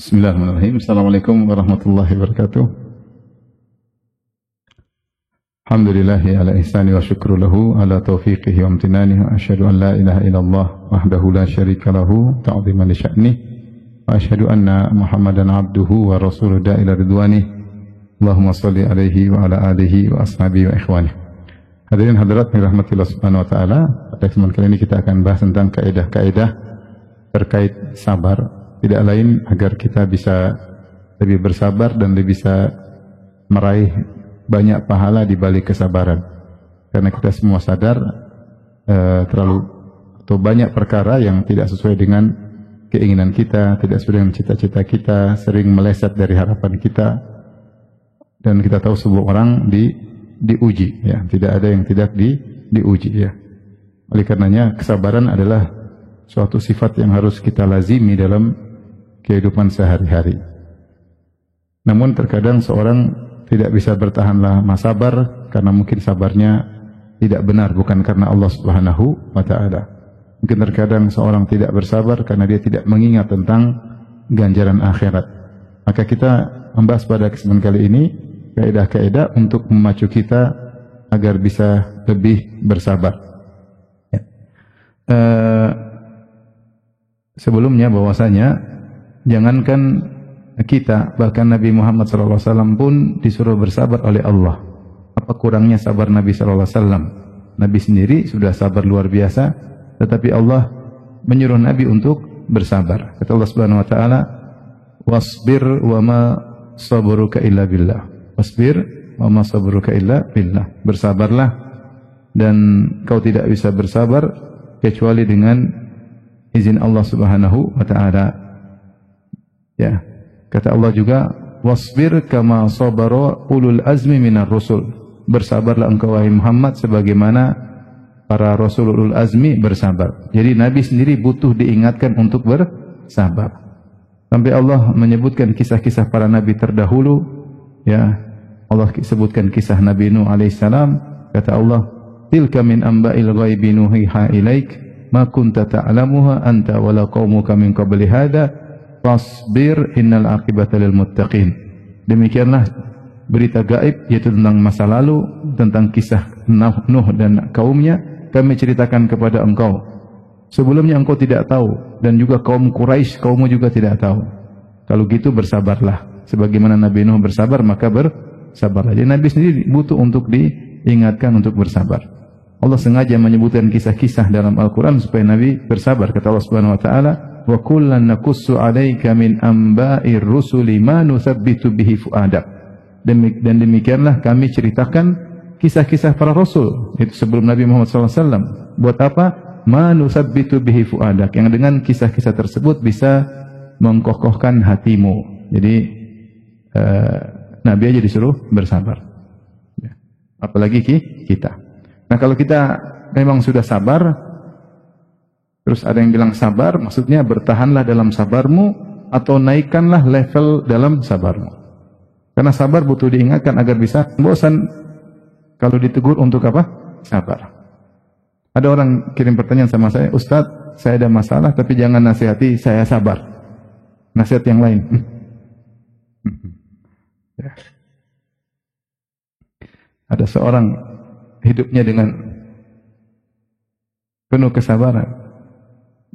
Bismillahirrahmanirrahim. Assalamualaikum warahmatullahi wabarakatuh. Alhamdulillahi ala ihsani wa syukru lahu ala taufiqihi wa amtinani wa asyhadu an la ilaha illallah wahdahu la syarika lahu ta'ziman li sya'ni wa asyhadu anna Muhammadan abduhu wa rasuluhu ila ridwani. Allahumma shalli alaihi wa ala alihi wa ashabihi wa ikhwani. Hadirin hadirat yang dirahmatillah subhanahu wa ta'ala, pada kesempatan kali ini kita akan bahas tentang kaidah-kaidah terkait sabar. Tidak lain agar kita bisa lebih bersabar dan lebih bisa meraih banyak pahala di balik kesabaran. Karena kita semua sadar terlalu atau banyak perkara yang tidak sesuai dengan keinginan kita, tidak sesuai dengan cita-cita kita, sering meleset dari harapan kita. Dan kita tahu sebuah orang diuji, ya, tidak ada yang tidak diuji, ya. Oleh karenanya kesabaran adalah suatu sifat yang harus kita lazimi dalam kehidupan sehari-hari. Namun terkadang seorang tidak bisa bertahan lama sabar karena mungkin sabarnya tidak benar, bukan karena Allah Subhanahu wa ta'ala. Mungkin terkadang seorang tidak bersabar karena dia tidak mengingat tentang ganjaran akhirat. Maka kita membahas pada kesempatan kali ini kaidah-kaidah untuk memacu kita agar bisa lebih bersabar. Ya. Sebelumnya bahwasanya jangankan kita, bahkan Nabi Muhammad SAW pun disuruh bersabar oleh Allah. Apa kurangnya sabar Nabi SAW? Nabi sendiri sudah sabar luar biasa, tetapi Allah menyuruh Nabi untuk bersabar. Kata Allah Subhanahu Wa Taala, "Wasbir wa ma sabruka illa billah." Wasbir wa ma sabruka illa billah. Bersabarlah dan kau tidak bisa bersabar kecuali dengan izin Allah Subhanahu Wa Taala. Ya, kata Allah juga, wasbir kama sabara ulul azmi minar rusul. Bersabarlah engkau wahai Muhammad sebagaimana para rasul ulul azmi bersabar. Jadi Nabi sendiri butuh diingatkan untuk bersabar. Sampai Allah menyebutkan kisah-kisah para nabi terdahulu, ya. Allah sebutkan kisah Nabi Nuh alaihissalam, kata Allah, tilka min amba'il ghaibi nuhiha ilaik ma kunta ta'lamuha anta wala qaumuka min qabli hadha fasbir innal aqibata lil muttaqin. Demikianlah berita gaib, yaitu tentang masa lalu, tentang kisah Nuh dan kaumnya, kami ceritakan kepada engkau. Sebelumnya engkau tidak tahu, dan juga kaum Quraisy, kaummu juga tidak tahu. Kalau gitu bersabarlah. Sebagaimana Nabi Nuh bersabar, maka bersabarlah. Jadi Nabi sendiri butuh untuk diingatkan untuk bersabar. Allah sengaja menyebutkan kisah-kisah dalam Al-Quran supaya Nabi bersabar. Kata Allah Subhanahu Wa Taala, wa kullan naqussu 'alaika min amba'ir rusuli ma nuthabbitu bihi fu'adak. Dan demikianlah kami ceritakan kisah-kisah para rasul itu sebelum Nabi Muhammad SAW. Buat apa? Ma nuthabbitu bihi fu'adak, yang dengan kisah-kisah tersebut bisa mengkokohkan hatimu. Jadi Nabi aja disuruh bersabar, ya. Apalagi kita. Nah, kalau kita memang sudah sabar, terus ada yang bilang sabar, maksudnya bertahanlah dalam sabarmu atau naikkanlah level dalam sabarmu. Karena sabar butuh diingatkan agar bisa bosan kalau ditegur untuk apa? Sabar. Ada orang kirim pertanyaan sama saya, Ustadz, saya ada masalah tapi jangan nasihati saya sabar. Nasihat yang lain. Ya. Ada seorang hidupnya dengan penuh kesabaran.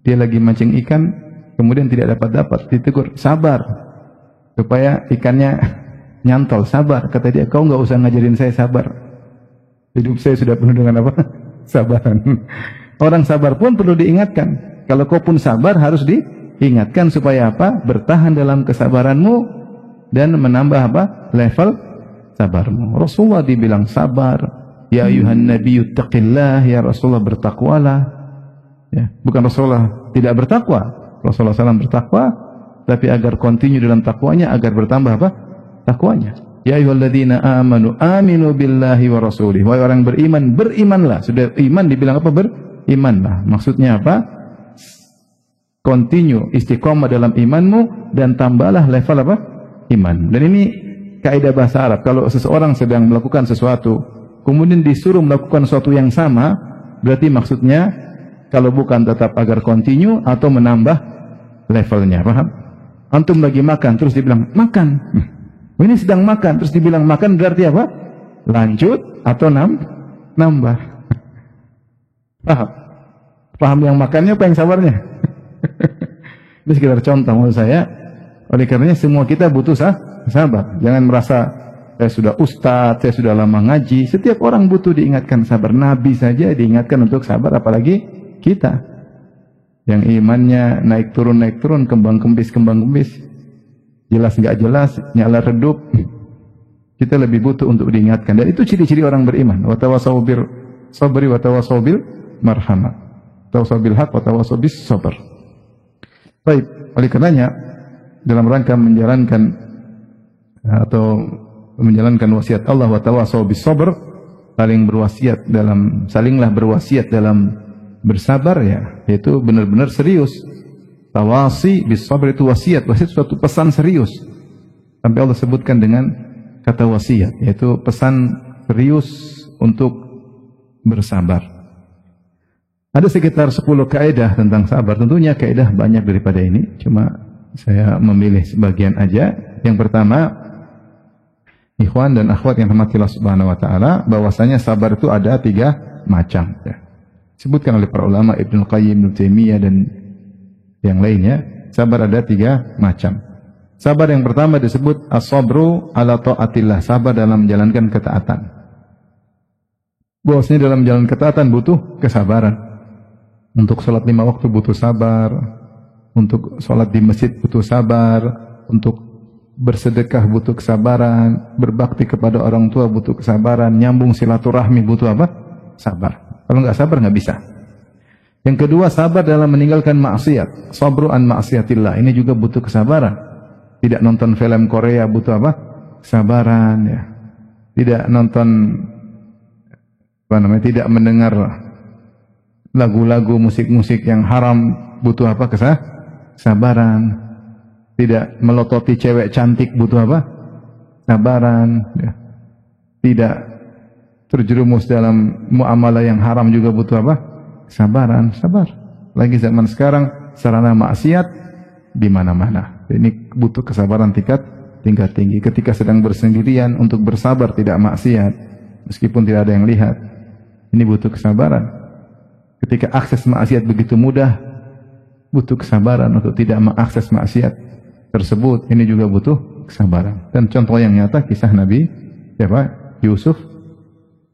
Dia lagi mancing ikan, kemudian tidak dapat, ditegur, sabar, supaya ikannya nyantol, sabar. Kata dia, kau nggak usah ngajarin saya sabar. Hidup saya sudah penuh dengan apa? Sabaran. Orang sabar pun perlu diingatkan. Kalau kau pun sabar, harus diingatkan supaya apa? Bertahan dalam kesabaranmu dan menambah apa? Level sabarmu. Rasulullah dibilang sabar. Ya ayuhan nabiyyu taqillah, ya Rasulullah bertakwalah. Ya, bukan Rasulullah tidak bertakwa. Rasulullah SAW bertakwa, tapi agar continue dalam takwanya, agar bertambah apa? Takwanya. Ya ayyuhalladzina amanu aminu billahi wa rasulih. Wahai orang beriman, berimanlah. Sudah iman dibilang apa? Berimanlah. Maksudnya apa? Continue istiqomah dalam imanmu dan tambahlah level apa? Iman. Dan ini kaidah bahasa Arab. Kalau seseorang sedang melakukan sesuatu, kemudian disuruh melakukan sesuatu yang sama, berarti maksudnya kalau bukan tetap agar continue atau menambah levelnya, paham? Antum lagi makan, terus dibilang makan. Ini sedang makan, terus dibilang makan berarti apa? Lanjut atau nambah. Paham? Paham yang makannya apa yang sabarnya? Ini sekedar contoh menurut saya. Oleh karenanya semua kita butuh sabar. Jangan merasa saya sudah ustadz, saya sudah lama ngaji. Setiap orang butuh diingatkan sabar. Nabi saja diingatkan untuk sabar, apalagi kita yang imannya naik turun, kembang kembis. Jelas nggak jelas, nyala redup. Kita lebih butuh untuk diingatkan. Dan itu ciri-ciri orang beriman. Wa tawassaw bir sabri wa tawassaw bil marhamah. Tawassaw bil haq wa tawassaw bis sabr. Baik, oleh karenanya dalam rangka menjalankan wasiat Allah wa tawassaw bis sabr, salinglah berwasiat dalam bersabar ya, yaitu benar-benar serius. Tawasi bis sabr itu wasiat suatu pesan serius. Sampai Allah sebutkan dengan kata wasiat, yaitu pesan serius untuk bersabar. Ada sekitar 10 kaidah tentang sabar. Tentunya kaidah banyak daripada ini, cuma saya memilih sebagian aja. Yang pertama, ikhwan dan akhwat yang rahmati Allah Subhanahu wa taala, bahwasanya sabar itu ada 3 macam ya. Disebutkan oleh para ulama Ibnu Qayyim, Ibnu Taimiyah dan yang lainnya, sabar ada 3 macam. Sabar yang pertama disebut as-sabru ala taatillah, sabar dalam menjalankan ketaatan. Bahwasanya dalam menjalankan ketaatan butuh kesabaran. Untuk sholat 5 waktu butuh sabar, untuk sholat di masjid butuh sabar, untuk bersedekah butuh kesabaran, berbakti kepada orang tua butuh kesabaran, nyambung silaturahmi butuh apa? Sabar. Kalau nggak sabar nggak bisa. Yang kedua, sabar dalam meninggalkan maksiat. Sabru an maksiatillah. Ini juga butuh kesabaran. Tidak nonton film Korea butuh apa? Kesabaran ya. Tidak nonton tidak mendengar lagu-lagu musik-musik yang haram butuh apa? Kesabaran. Tidak melototi cewek cantik butuh apa? Kesabaran ya. Tidak terjerumus dalam muamalah yang haram juga butuh apa? Kesabaran, sabar. Lagi zaman sekarang sarana maksiat di mana-mana. Ini butuh kesabaran tingkat tinggi. Ketika sedang bersendirian untuk bersabar tidak maksiat, meskipun tidak ada yang lihat. Ini butuh kesabaran. Ketika akses maksiat begitu mudah, butuh kesabaran untuk tidak mengakses maksiat tersebut. Ini juga butuh kesabaran. Dan contoh yang nyata kisah Nabi siapa? Yusuf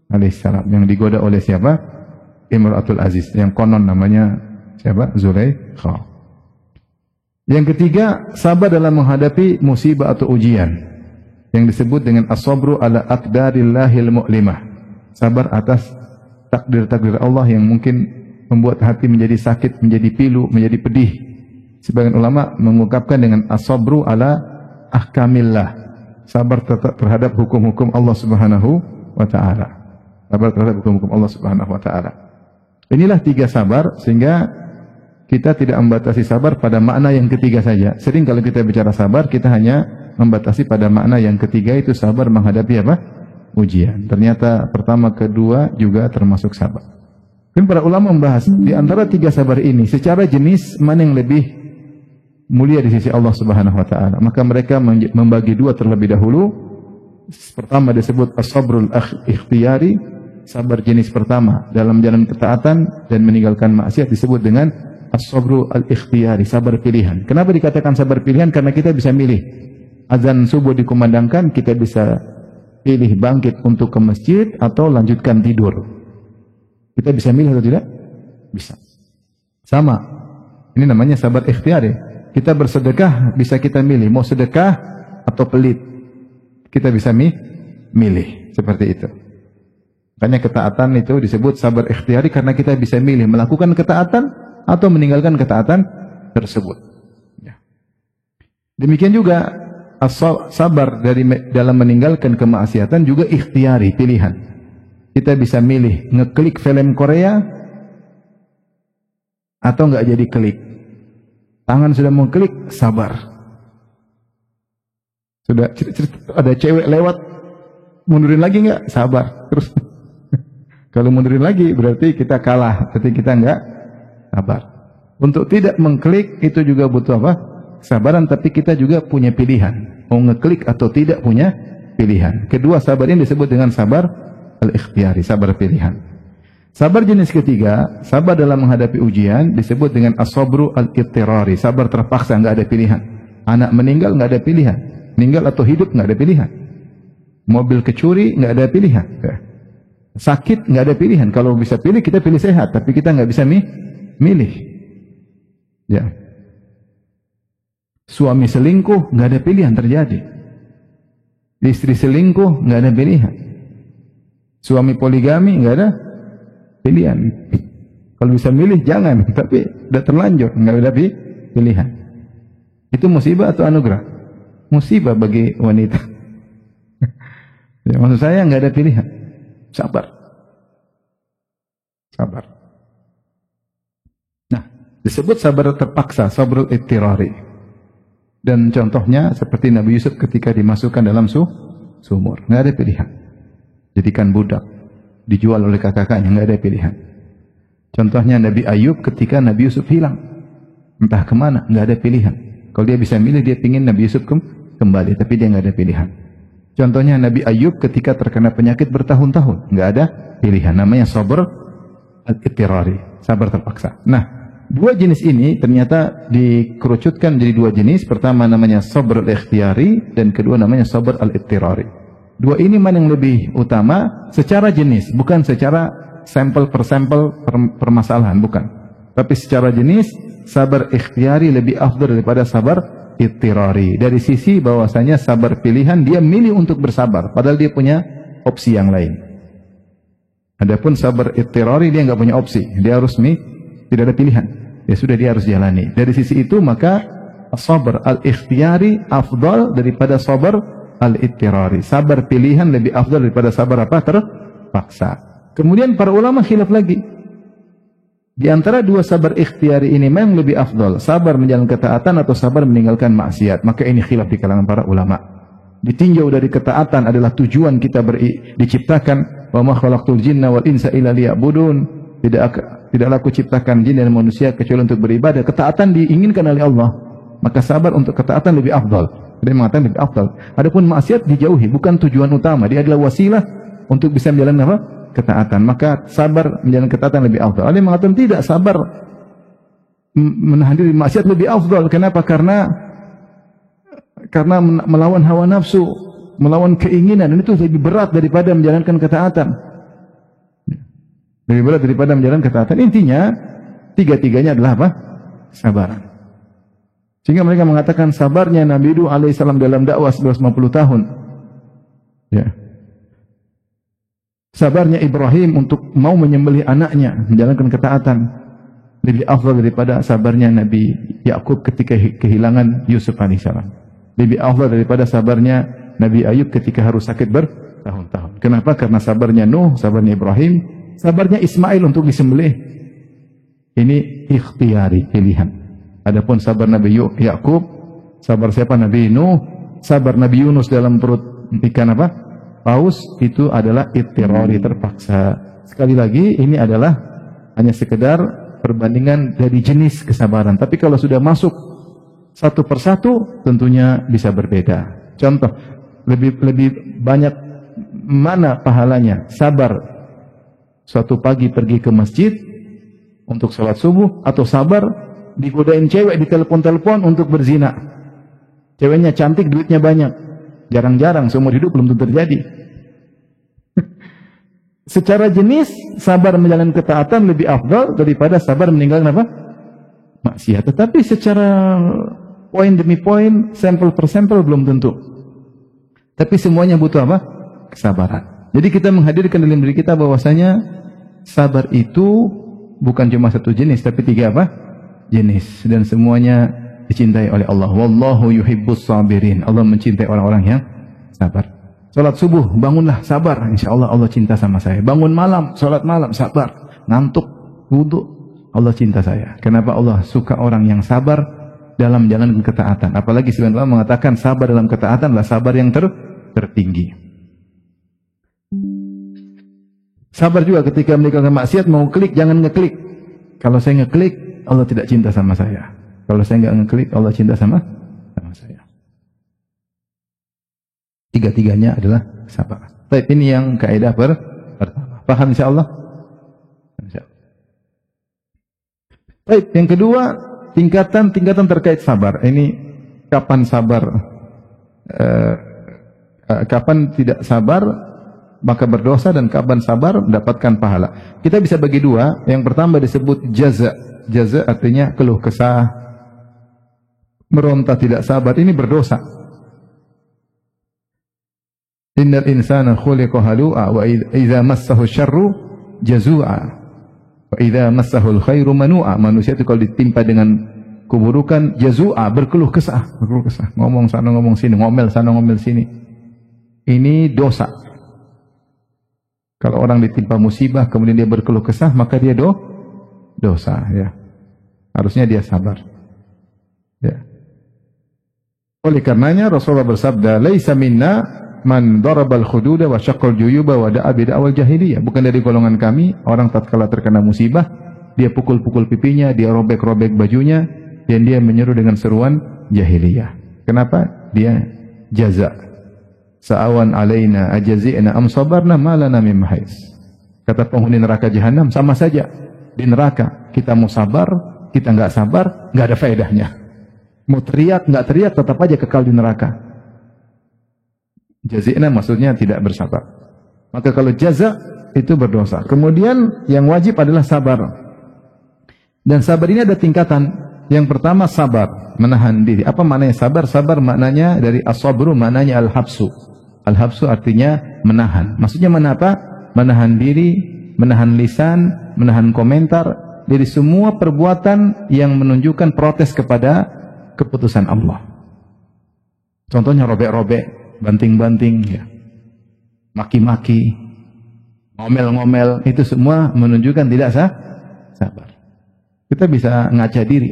alaihissalam yang digoda oleh siapa? Imratul Aziz, yang konon namanya siapa? Zulaikha. Yang ketiga, sabar dalam menghadapi musibah atau ujian yang disebut dengan as-sabru ala aqdarillahil mu'limah. Sabar atas takdir-takdir Allah yang mungkin membuat hati menjadi sakit, menjadi pilu, menjadi pedih. Sebagian ulama mengungkapkan dengan as-sabru ala ahkamillah. Sabar terhadap hukum-hukum Allah Subhanahu wa taala. Sabar terhadap hukum-hukum Allah Subhanahu wa taala. Inilah 3 sabar, sehingga kita tidak membatasi sabar pada makna yang ketiga saja. Sering kalau kita bicara sabar, kita hanya membatasi pada makna yang ketiga, itu sabar menghadapi apa? Ujian. Ternyata pertama, kedua juga termasuk sabar. Dan para ulama membahas di antara 3 sabar ini, secara jenis mana yang lebih mulia di sisi Allah Subhanahu wa taala. Maka mereka membagi 2 terlebih dahulu. Pertama disebut as-sabrul ikhtiyari, sabar jenis pertama dalam jalan ketaatan dan meninggalkan maksiat disebut dengan as-sabru al-ikhtiyari, sabar pilihan. Kenapa dikatakan sabar pilihan? Karena kita bisa milih. Azan subuh dikumandangkan, kita bisa pilih bangkit untuk ke masjid atau lanjutkan tidur. Kita bisa milih atau tidak? Bisa. Sama. Ini namanya sabar ikhtiyari. Kita bersedekah, bisa kita milih. Mau sedekah atau pelit. Kita bisa milih. Seperti itu. Makanya ketaatan itu disebut sabar ikhtiyari karena kita bisa milih melakukan ketaatan atau meninggalkan ketaatan tersebut. Ya. Demikian juga sabar dalam meninggalkan kemaksiatan juga ikhtiyari, pilihan. Kita bisa milih ngeklik film Korea atau nggak jadi klik. Tangan sudah mau klik, sabar. Sudah ada cewek lewat, mundurin lagi nggak? Sabar. Terus kalau mundurin lagi berarti kita kalah, berarti kita nggak sabar. Untuk tidak mengklik itu juga butuh apa? kesabaran, tapi kita juga punya pilihan. Mau ngeklik atau tidak punya pilihan. Kedua sabar ini disebut dengan sabar al-ikhtiyari, sabar pilihan. Sabar jenis ketiga, sabar dalam menghadapi ujian, disebut dengan as-sabru al-ittirari, sabar terpaksa, nggak ada pilihan. Anak meninggal nggak ada pilihan, meninggal atau hidup nggak ada pilihan. Mobil kecuri nggak ada pilihan. Sakit nggak ada pilihan. Kalau bisa pilih kita pilih sehat, tapi kita nggak bisa milih. Ya. Suami selingkuh nggak ada pilihan terjadi. Istri selingkuh nggak ada pilihan. Suami poligami nggak ada pilihan. Kalau bisa milih jangan, tapi udah terlanjur nggak ada pilihan. Itu musibah atau anugerah? Musibah bagi wanita. Ya, maksud saya nggak ada pilihan. Sabar. Sabar. Nah, disebut sabar terpaksa, sabrul ittirari. Dan contohnya seperti Nabi Yusuf ketika dimasukkan dalam sumur, nggak ada pilihan. Jadikan budak, dijual oleh kakaknya, nggak ada pilihan. Contohnya Nabi Ayub ketika Nabi Yusuf hilang, entah kemana, nggak ada pilihan. Kalau dia bisa milih, dia pingin Nabi Yusuf kembali, tapi dia nggak ada pilihan. Contohnya Nabi Ayub ketika terkena penyakit bertahun-tahun, nggak ada pilihan. Namanya sabr al-ittirari, sabar terpaksa. Nah, dua jenis ini ternyata dikerucutkan jadi dua jenis. Pertama namanya sabr al-ikhtiyari dan kedua namanya sabr al-ittirari. Dua ini mana yang lebih utama? Secara jenis, bukan secara sampel per sampel permasalahan, bukan. Tapi secara jenis, sabar ikhtiyari lebih afdal daripada sabar ittirari. Dari sisi bahwasanya sabar pilihan, dia milih untuk bersabar, padahal dia punya opsi yang lain. Adapun sabar ittirari, dia nggak punya opsi, dia harus tidak ada pilihan. Ya sudah, dia harus jalani. Dari sisi itu maka sabar al-ikhtiyari afdal daripada sabar al-ittirari. Sabar pilihan lebih afdal daripada sabar apa? Terpaksa. Kemudian para ulama khilaf lagi. Di antara dua sabar ikhtiyari ini memang lebih afdal, sabar menjalankan ketaatan atau sabar meninggalkan maksiat. Maka ini khilaf di kalangan para ulama. Ditinjau dari ketaatan adalah tujuan kita diciptakan. Wa ma khalaqtul jinna wal insa illa liya'budun. Tidaklah aku ciptakan jin dan manusia kecuali untuk beribadah. Ketaatan diinginkan oleh Allah, maka sabar untuk ketaatan lebih afdal. Dia mengatakan lebih afdal. Adapun maksiat dijauhi, bukan tujuan utama. Dia adalah wasilah untuk bisa menjalankan apa? Ketaatan. Maka sabar menjalankan ketaatan lebih afdal. Ada yang mengatakan tidak, sabar menahan diri maksiat lebih afdal. Kenapa? Karena melawan hawa nafsu, melawan keinginan, dan itu lebih berat daripada menjalankan ketaatan. Lebih berat daripada menjalankan ketaatan. Intinya tiga-tiganya adalah apa? Sabaran. Sehingga mereka mengatakan sabarnya Nabi Nuh alaihissalam dalam dakwah 150 tahun. Ya. Sabarnya Ibrahim untuk mau menyembelih anaknya, menjalankan ketaatan, lebih afdal daripada sabarnya Nabi Yakub ketika kehilangan Yusuf alaihissalam. Lebih afdal daripada sabarnya Nabi Ayub ketika harus sakit bertahun-tahun. Kenapa? Karena sabarnya Nuh, sabarnya Ibrahim, sabarnya Ismail untuk disembelih, ini ikhtiyari, pilihan. Adapun sabar Nabi Yakub, sabar siapa? Nabi Nuh, sabar Nabi Yunus dalam perut ikan apa? Paus, itu adalah ittirari, terpaksa. Sekali lagi, ini adalah hanya sekedar perbandingan dari jenis kesabaran. Tapi kalau sudah masuk satu persatu, tentunya bisa berbeda. Contoh, lebih banyak mana pahalanya? Sabar suatu pagi pergi ke masjid untuk sholat subuh, atau sabar digodain cewek di telepon-telepon untuk berzina. Ceweknya cantik, duitnya banyak. Jarang-jarang, seumur hidup belum tentu terjadi. Secara jenis, sabar menjalankan ketaatan lebih afdal daripada sabar meninggalkan apa? Maksiat. Tetapi secara poin demi poin, sampel per sampel belum tentu. Tapi semuanya butuh apa? Kesabaran. Jadi kita menghadirkan dalam diri kita bahwasanya sabar itu bukan cuma satu jenis, tapi tiga apa? Jenis. Dan semuanya dicintai oleh Allah. Wallahu yuhibbus sabirin. Allah mencintai orang-orang yang sabar. Salat subuh, bangunlah, sabar. InsyaAllah Allah cinta sama saya. Bangun malam, salat malam, sabar. Ngantuk, wudhu, Allah cinta saya. Kenapa? Allah suka orang yang sabar dalam menjalankan ketaatan. Apalagi sebenarnya Allah mengatakan sabar dalam ketaatan adalah sabar yang tertinggi. Sabar juga ketika meninggalkan maksiat, mau klik, jangan ngeklik. Kalau saya ngeklik, Allah tidak cinta sama saya. Kalau saya nggak ngeklik, Allah cinta sama saya. Tiga-tiganya adalah sabar. Baik, ini yang kaidah pertama. Paham insyaallah? Baik, yang kedua, tingkatan terkait sabar. Ini kapan sabar, kapan tidak sabar, maka berdosa, dan kapan sabar mendapatkan pahala. Kita bisa bagi dua. Yang pertama disebut jaza. Jaza artinya keluh kesah, meronta tidak sabar. Ini berdosa. Innal insana khuliqa halu'a wa idza massahu syarru jazua wa idza massahu khairu manu'a. Manusia itu kalau ditimpa dengan keburukan jazua, berkeluh kesah. Ngomong sana ngomong sini, ngomel sana ngomel sini. Ini dosa. Kalau orang ditimpa musibah kemudian dia berkeluh kesah, maka dia dosa, ya. Harusnya dia sabar. Ya. Oleh karenanya Rasulullah bersabda, "Laisa minna man darabal khududa wa syaqqal juyuba wa da'a bid'awal jahiliyah." Bukan dari golongan kami orang tatkala terkena musibah, dia pukul-pukul pipinya, dia robek-robek bajunya, dan dia menyeru dengan seruan jahiliyah. Kenapa? Dia jaza. Sa'awan alaina ajazi'na am sabarna ma lana min mahis. Kata penghuni neraka jahanam, sama saja. Di neraka kita mau sabar, kita enggak sabar, enggak ada faedahnya. Mau teriak, enggak teriak, tetap aja kekal di neraka. Jazi'na maksudnya tidak bersabar. Maka kalau jaza itu berdosa. Kemudian yang wajib adalah sabar. Dan sabar ini ada tingkatan. Yang pertama sabar, menahan diri. Apa maknanya sabar? Sabar maknanya dari as-sabru, maknanya al-habsu. Al-habsu artinya menahan. Maksudnya menahan apa? Menahan diri, menahan lisan, menahan komentar dari semua perbuatan yang menunjukkan protes kepada keputusan Allah. Contohnya robek-robek, banting-banting, ya, maki-maki, ngomel-ngomel, itu semua menunjukkan tidak sabar. Kita bisa ngaca diri,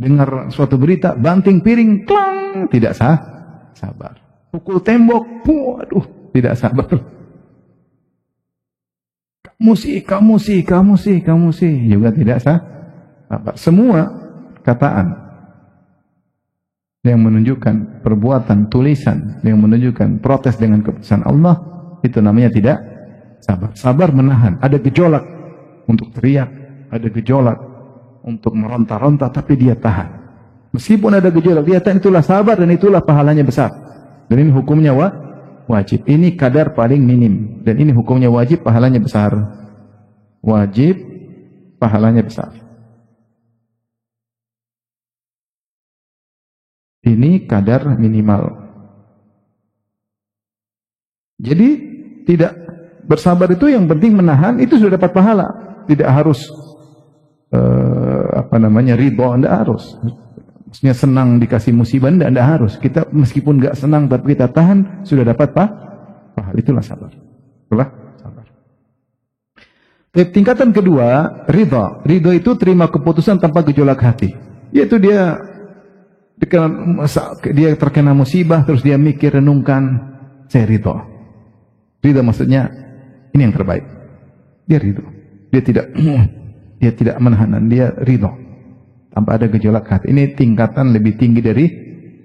dengar suatu berita, banting piring, klang, tidak sabar. Pukul tembok, waduh, tidak sabar. Kamu sih, juga tidak sabar. Semua kataan yang menunjukkan perbuatan, tulisan yang menunjukkan protes dengan keputusan Allah, itu namanya tidak sabar. Sabar menahan. Ada gejolak untuk teriak, ada gejolak untuk meronta-ronta, tapi dia tahan. Meskipun ada gejolak, dia tahan, itulah sabar dan itulah pahalanya besar. Dan ini hukumnya wajib. Ini kadar paling minim. Dan ini hukumnya wajib, pahalanya besar. Wajib, pahalanya besar. Ini kadar minimal. Jadi tidak bersabar itu yang penting menahan, itu sudah dapat pahala. Tidak harus ridho, tidak harus. Maksudnya senang dikasih musibah, tidak harus. Kita meskipun nggak senang tapi kita tahan, sudah dapat pahala. Itulah sabar. Itulah sabar. Tingkatan kedua, ridho. Ridho itu terima keputusan tanpa gejolak hati. Yaitu dia terkena musibah, terus dia mikir, renungkan, saya ridho. Ridho maksudnya ini yang terbaik. Dia ridho. Dia tidak menahan, dia ridho tanpa ada gejolak hati. Ini tingkatan lebih tinggi dari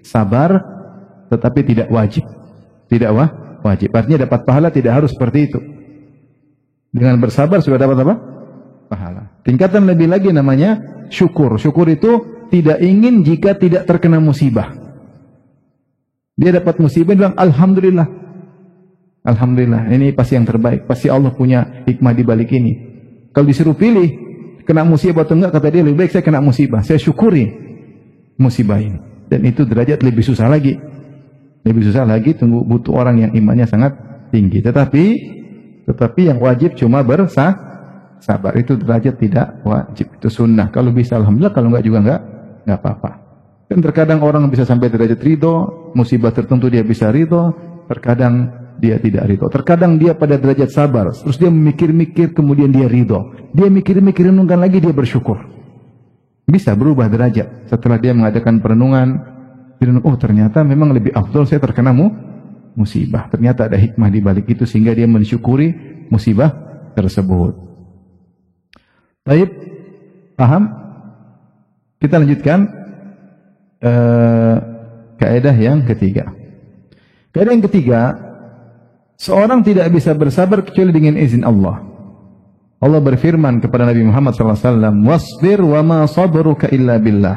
sabar, tetapi tidak wajib. Tidak wajib. Artinya dapat pahala tidak harus seperti itu. Dengan bersabar sudah dapat apa? Pahala. Tingkatan lebih lagi namanya syukur. Syukur itu tidak ingin jika tidak terkena musibah. Dia dapat musibah, dia bilang alhamdulillah. Alhamdulillah, ini pasti yang terbaik. Pasti Allah punya hikmah di balik ini. Kalau disuruh pilih, kena musibah atau enggak, kata dia lebih baik saya kena musibah. Saya syukuri musibah ini. Dan itu derajat lebih susah lagi. Lebih susah lagi, butuh orang yang imannya sangat tinggi. Tetapi yang wajib cuma bersabar. Itu derajat tidak wajib. Itu sunnah. Kalau bisa alhamdulillah, kalau enggak juga enggak apa-apa. Dan terkadang orang bisa sampai derajat ridho, musibah tertentu dia bisa ridho, terkadang dia tidak ridho. Terkadang dia pada derajat sabar, terus dia memikir-mikir, kemudian dia ridho. Dia mikir-mikir, renungkan lagi, dia bersyukur. Bisa berubah derajat. Setelah dia mengadakan perenungan, oh ternyata memang lebih afdol saya terkena musibah. Ternyata ada hikmah di balik itu, sehingga dia mensyukuri musibah tersebut. Baik, paham? Kita lanjutkan kaidah yang ketiga. Kaidah yang ketiga, seorang tidak bisa bersabar kecuali dengan izin Allah. Allah berfirman kepada Nabi Muhammad SAW, "Wasbir wa ma sabruka illa billah."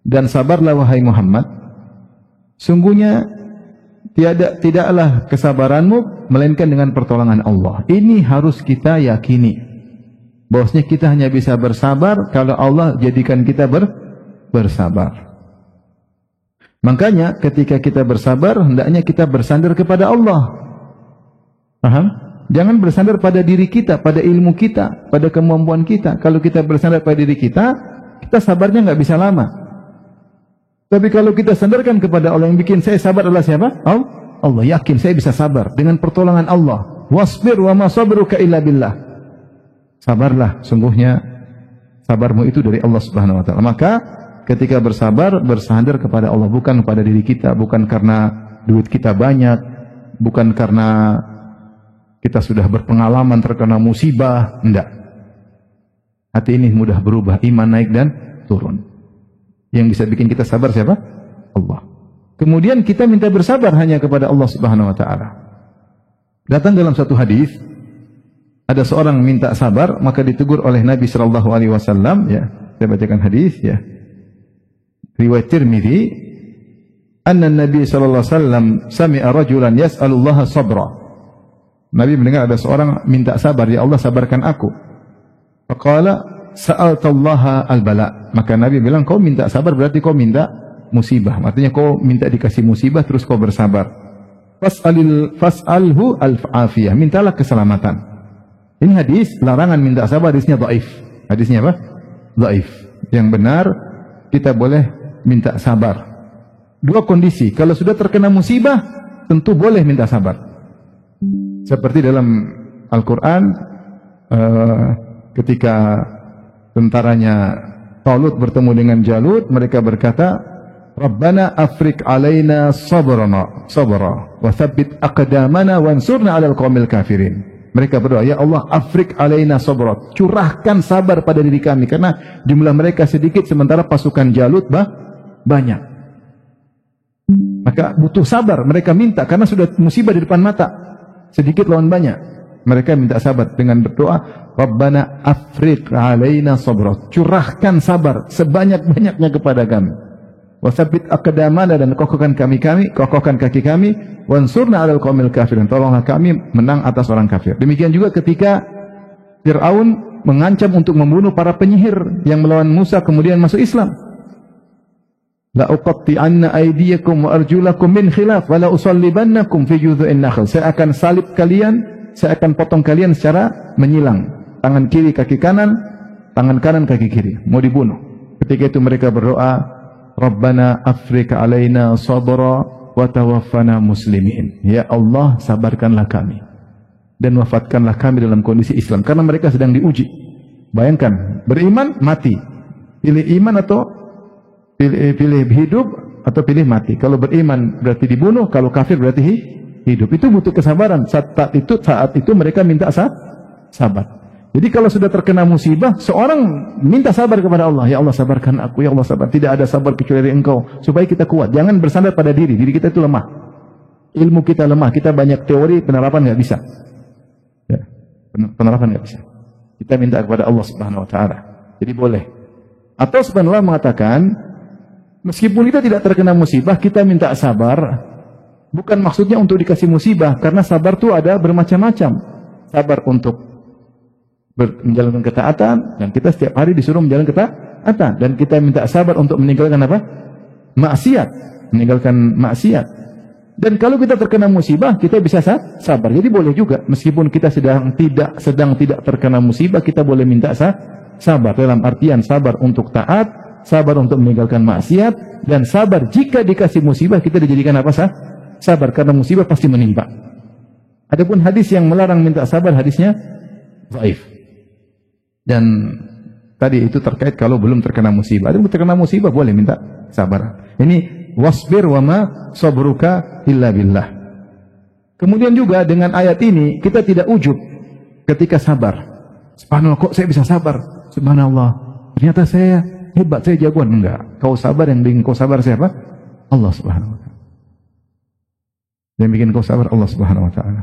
Dan sabarlah wahai Muhammad, sungguhnya tidaklah kesabaranmu melainkan dengan pertolongan Allah. Ini harus kita yakini. Bahwasanya kita hanya bisa bersabar kalau Allah jadikan kita bersabar. Makanya ketika kita bersabar, hendaknya kita bersandar kepada Allah. Paham? Jangan bersandar pada diri kita, pada ilmu kita, pada kemampuan kita. Kalau kita bersandar pada diri kita, kita sabarnya nggak bisa lama. Tapi kalau kita sandarkan kepada Allah, yang bikin saya sabar adalah siapa? Allah. Yakin saya bisa sabar dengan pertolongan Allah. Wasbir wa ma sabruka illa billah. Sabarlah, sungguhnya sabarmu itu dari Allah Subhanahu wa taala. Maka ketika bersabar, bersandar kepada Allah, bukan pada diri kita, bukan karena duit kita banyak, bukan karena kita sudah berpengalaman terkena musibah, enggak. Hati ini mudah berubah, iman naik dan turun. Yang bisa bikin kita sabar siapa? Allah. Kemudian kita minta bersabar hanya kepada Allah Subhanahu wa taala. Datang dalam satu hadis, ada seorang minta sabar, maka ditegur oleh Nabi sallallahu alaihi wasallam, ya. Saya bacakan hadis, ya. Riwayat Tirmidzi, anna Nabi sallallahu alaihi wasallam sami'a rajulan yas'alullaha sabra. Nabi mendengar ada seorang minta sabar, ya Allah sabarkan aku. Faqala sa'altallaha al-bala. Maka Nabi bilang, kau minta sabar berarti kau minta musibah. Artinya kau minta dikasih musibah terus kau bersabar. Fas'alhu al-afiyah. Mintalah keselamatan. Ini hadis larangan minta sabar, hadisnya dhaif. Hadisnya apa? Dhaif. Yang benar kita boleh minta sabar. Dua kondisi. Kalau sudah terkena musibah, tentu boleh minta sabar. Seperti dalam Al-Quran, ketika tentaranya Talut bertemu dengan Jalut, mereka berkata, Rabbana afrik alaina sabra wa thabbit aqdamana wansurna alal qawmil kafirin. Mereka berdoa, ya Allah, afrik alaina sabra, curahkan sabar pada diri kami, karena jumlah mereka sedikit sementara pasukan Jalut banyak. Maka butuh sabar, mereka minta karena sudah musibah di depan mata, sedikit lawan banyak. Mereka minta sabar dengan berdoa, Rabbana afrik alaina sabra, curahkan sabar sebanyak-banyaknya kepada kami. Wasabbit aqdamana, dan kokohkan kokohkan kaki kami, wansurna 'alal qaumil kafirin, tolonglah kami menang atas orang kafir. Demikian juga ketika Fir'aun mengancam untuk membunuh para penyihir yang melawan Musa kemudian masuk Islam. La uqatti'anna aydiyakum wa arjulakum min khilaf wa la usallibannakum fi judhu'in nakhl. Saya akan salib kalian, saya akan potong kalian secara menyilang. Tangan kiri kaki kanan, tangan kanan kaki kiri, mau dibunuh. Ketika itu mereka berdoa, Rabbana afrika alaina sabra wa tawaffana muslimin. Ya Allah, sabarkanlah kami dan wafatkanlah kami dalam kondisi Islam, karena mereka sedang diuji. Bayangkan, beriman mati, pilih iman atau pilih hidup atau pilih mati. Kalau beriman berarti dibunuh, kalau kafir berarti hidup. Itu butuh kesabaran. Saat itu mereka minta sabar. Jadi kalau sudah terkena musibah, seorang minta sabar kepada Allah. Ya Allah, sabarkan aku. Ya Allah, sabar. Tidak ada sabar kecuali dari Engkau. Supaya kita kuat. Jangan bersandar pada diri. Diri kita itu lemah. Ilmu kita lemah. Kita banyak teori, penerapan nggak bisa. Ya, penerapan nggak bisa. Kita minta kepada Allah Subhanahu Wa Taala. Jadi boleh. Atau subhanallah mengatakan, meskipun kita tidak terkena musibah, kita minta sabar. Bukan maksudnya untuk dikasih musibah. Karena sabar itu ada bermacam-macam. Sabar untuk menjalankan ketaatan, dan kita setiap hari disuruh menjalankan ketaatan, dan kita minta sabar untuk meninggalkan apa? Maksiat, meninggalkan maksiat. Dan kalau kita terkena musibah, kita bisa sabar. Jadi boleh juga, meskipun kita sedang tidak terkena musibah, kita boleh minta sabar. Dalam artian sabar untuk taat, sabar untuk meninggalkan maksiat, dan sabar jika dikasih musibah kita dijadikan apa? Sabar, karena musibah pasti menimpa. Adapun hadis yang melarang minta sabar, hadisnya dhaif. Dan tadi itu terkait kalau belum terkena musibah. Ada terkena musibah boleh minta sabar. Ini wasbir wa ma sabruka illa billah. Kemudian juga dengan ayat ini kita tidak ujub ketika sabar. Subhanallah, kok saya bisa sabar? Subhanallah, ternyata saya hebat, saya jagoan. Enggak. Kau sabar, yang bikin kau sabar siapa? Allah Subhanahu wa taala. Yang bikin kau sabar Allah Subhanahu wa taala.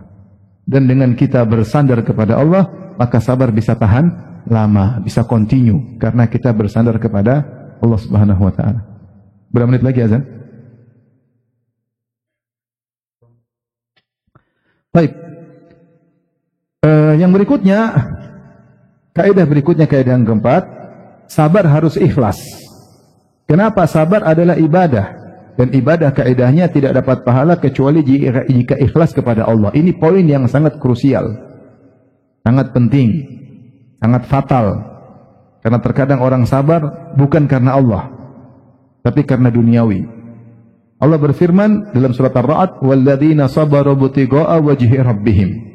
Dan dengan kita bersandar kepada Allah, maka sabar bisa tahan lama, bisa continue karena kita bersandar kepada Allah Subhanahu wa taala. Berapa menit lagi azan? Baik. Yang berikutnya, kaidah yang keempat, sabar harus ikhlas. Kenapa? Sabar adalah ibadah. Dan ibadah kaidahnya tidak dapat pahala kecuali jika ikhlas kepada Allah. Ini poin yang sangat krusial, sangat penting, sangat fatal. Karena terkadang orang sabar bukan karena Allah, tapi karena duniawi. Allah berfirman dalam surat Ar-Ra'd, "Walladzina sabaru ibtigha'a wajhi rabbihim."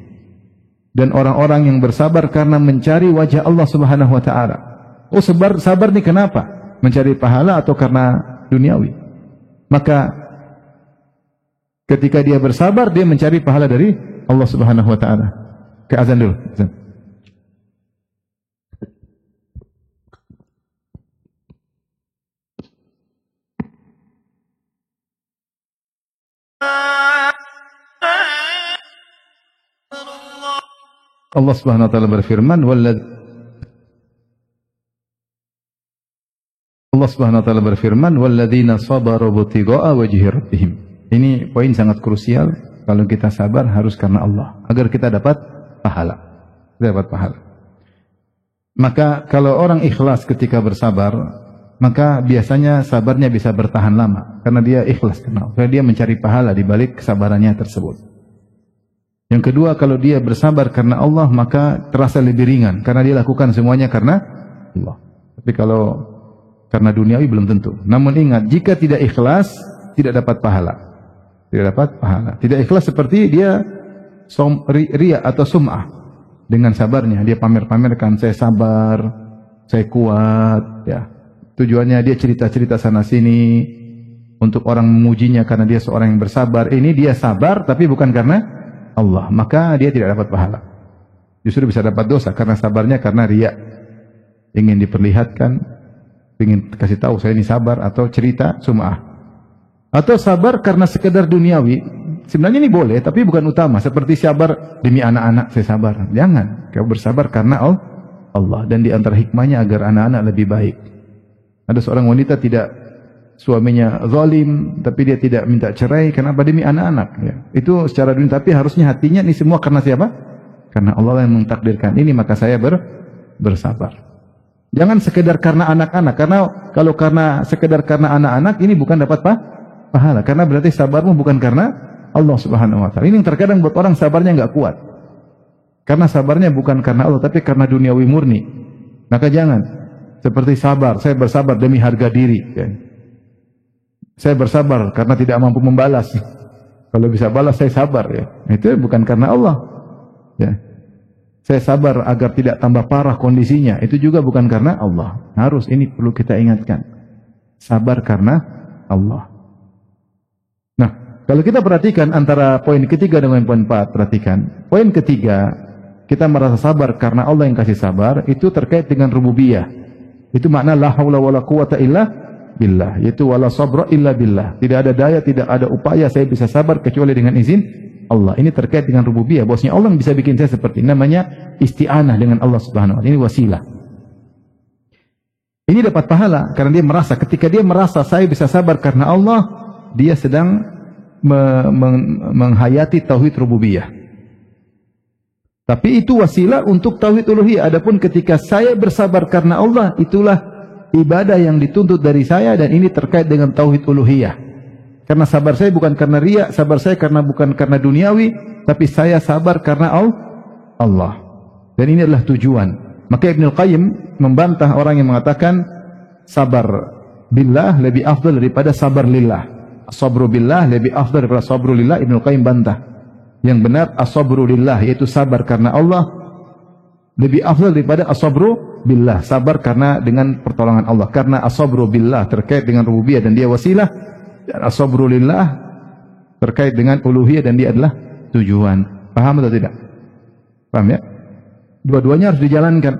Dan orang-orang yang bersabar karena mencari wajah Allah Subhanahu wa taala. Oh, sabar nih kenapa? Mencari pahala atau karena duniawi? Maka ketika dia bersabar, dia mencari pahala dari Allah Subhanahu wa taala. Ke azan dulu. Azan. Allah Subhanahu wa taala berfirman, Allah Subhanahu wa taala berfirman, "Walladzina sabaru ibtigha'a wajhi rabbihim." Ini poin sangat krusial. Kalau kita sabar harus karena Allah, agar kita dapat pahala. Dapat pahala. Maka kalau orang ikhlas ketika bersabar, maka biasanya sabarnya bisa bertahan lama karena dia ikhlas karena dia mencari pahala di balik kesabarannya tersebut. Yang kedua, kalau dia bersabar karena Allah, maka terasa lebih ringan karena dia lakukan semuanya karena Allah. Tapi kalau karena duniawi belum tentu. Namun ingat, jika tidak ikhlas, tidak dapat pahala. Tidak dapat pahala. Tidak ikhlas seperti dia riya atau sum'ah. Dengan sabarnya, dia pamer-pamerkan, saya sabar, saya kuat. Ya. Tujuannya dia cerita-cerita sana-sini untuk orang memujinya karena dia seorang yang bersabar. Ini dia sabar, tapi bukan karena Allah. Maka dia tidak dapat pahala. Justru bisa dapat dosa karena sabarnya karena riya. Ingin diperlihatkan, ingin kasih tahu saya ini sabar, atau cerita sum'ah, atau sabar karena sekedar duniawi. Sebenarnya ini boleh, tapi bukan utama. Seperti sabar demi anak-anak, saya sabar. Jangan, kau bersabar karena Allah. Dan di antara hikmahnya agar anak-anak lebih baik. Ada seorang wanita tidak, suaminya zalim, tapi dia tidak minta cerai. Kenapa? Demi anak-anak. Ya. Itu secara dunia, tapi harusnya hatinya ini semua karena siapa? Karena Allah yang mentakdirkan ini, maka saya bersabar. Jangan sekedar karena anak-anak, karena kalau karena sekedar karena anak-anak ini bukan dapat pahala, karena berarti sabarmu bukan karena Allah Subhanahu wa taala. Ini yang terkadang buat orang sabarnya enggak kuat. Karena sabarnya bukan karena Allah, tapi karena duniawi murni. Maka jangan seperti sabar, saya bersabar demi harga diri. Ya. Saya bersabar karena tidak mampu membalas. Kalau bisa balas saya sabar ya. Itu bukan karena Allah. Ya. Saya sabar agar tidak tambah parah kondisinya. Itu juga bukan karena Allah. Harus, ini perlu kita ingatkan. Sabar karena Allah. Nah, kalau kita perhatikan antara poin ketiga dengan poin 4, perhatikan. Poin ketiga, kita merasa sabar karena Allah yang kasih sabar, itu terkait dengan rububiyah. Itu makna la haula wala quwata illa billah. Yaitu wala sabra illa billah. Tidak ada daya, tidak ada upaya saya bisa sabar kecuali dengan izin Allah. Ini terkait dengan rububiyah. Bosnya Allah yang bisa bikin saya seperti ini. Namanya isti'anah dengan Allah Subhanahu wa taala. Ini wasilah. Ini dapat pahala karena dia merasa, ketika dia merasa saya bisa sabar karena Allah, dia sedang menghayati tauhid rububiyah. Tapi itu wasilah untuk tauhid uluhiyah. Adapun ketika saya bersabar karena Allah, itulah ibadah yang dituntut dari saya, dan ini terkait dengan tauhid uluhiyah. Karena sabar saya bukan karena riya, sabar saya bukan karena duniawi, tapi saya sabar karena Allah. Dan ini adalah tujuan. Maka Ibnu Qayyim membantah orang yang mengatakan sabar billah lebih afdal daripada sabar lillah. As-sabru billah lebih afdal daripada sabru lillah. Ibnu Qayyim bantah. Yang benar as-sabru lillah, yaitu sabar karena Allah, lebih afdal daripada as-sabru billah, sabar karena dengan pertolongan Allah. Karena as-sabru billah terkait dengan rububiyah dan dia wasilah. Dan as-sabru lillah terkait dengan uluhiyah dan dia adalah tujuan. Paham atau tidak? Paham ya? Dua-duanya harus dijalankan.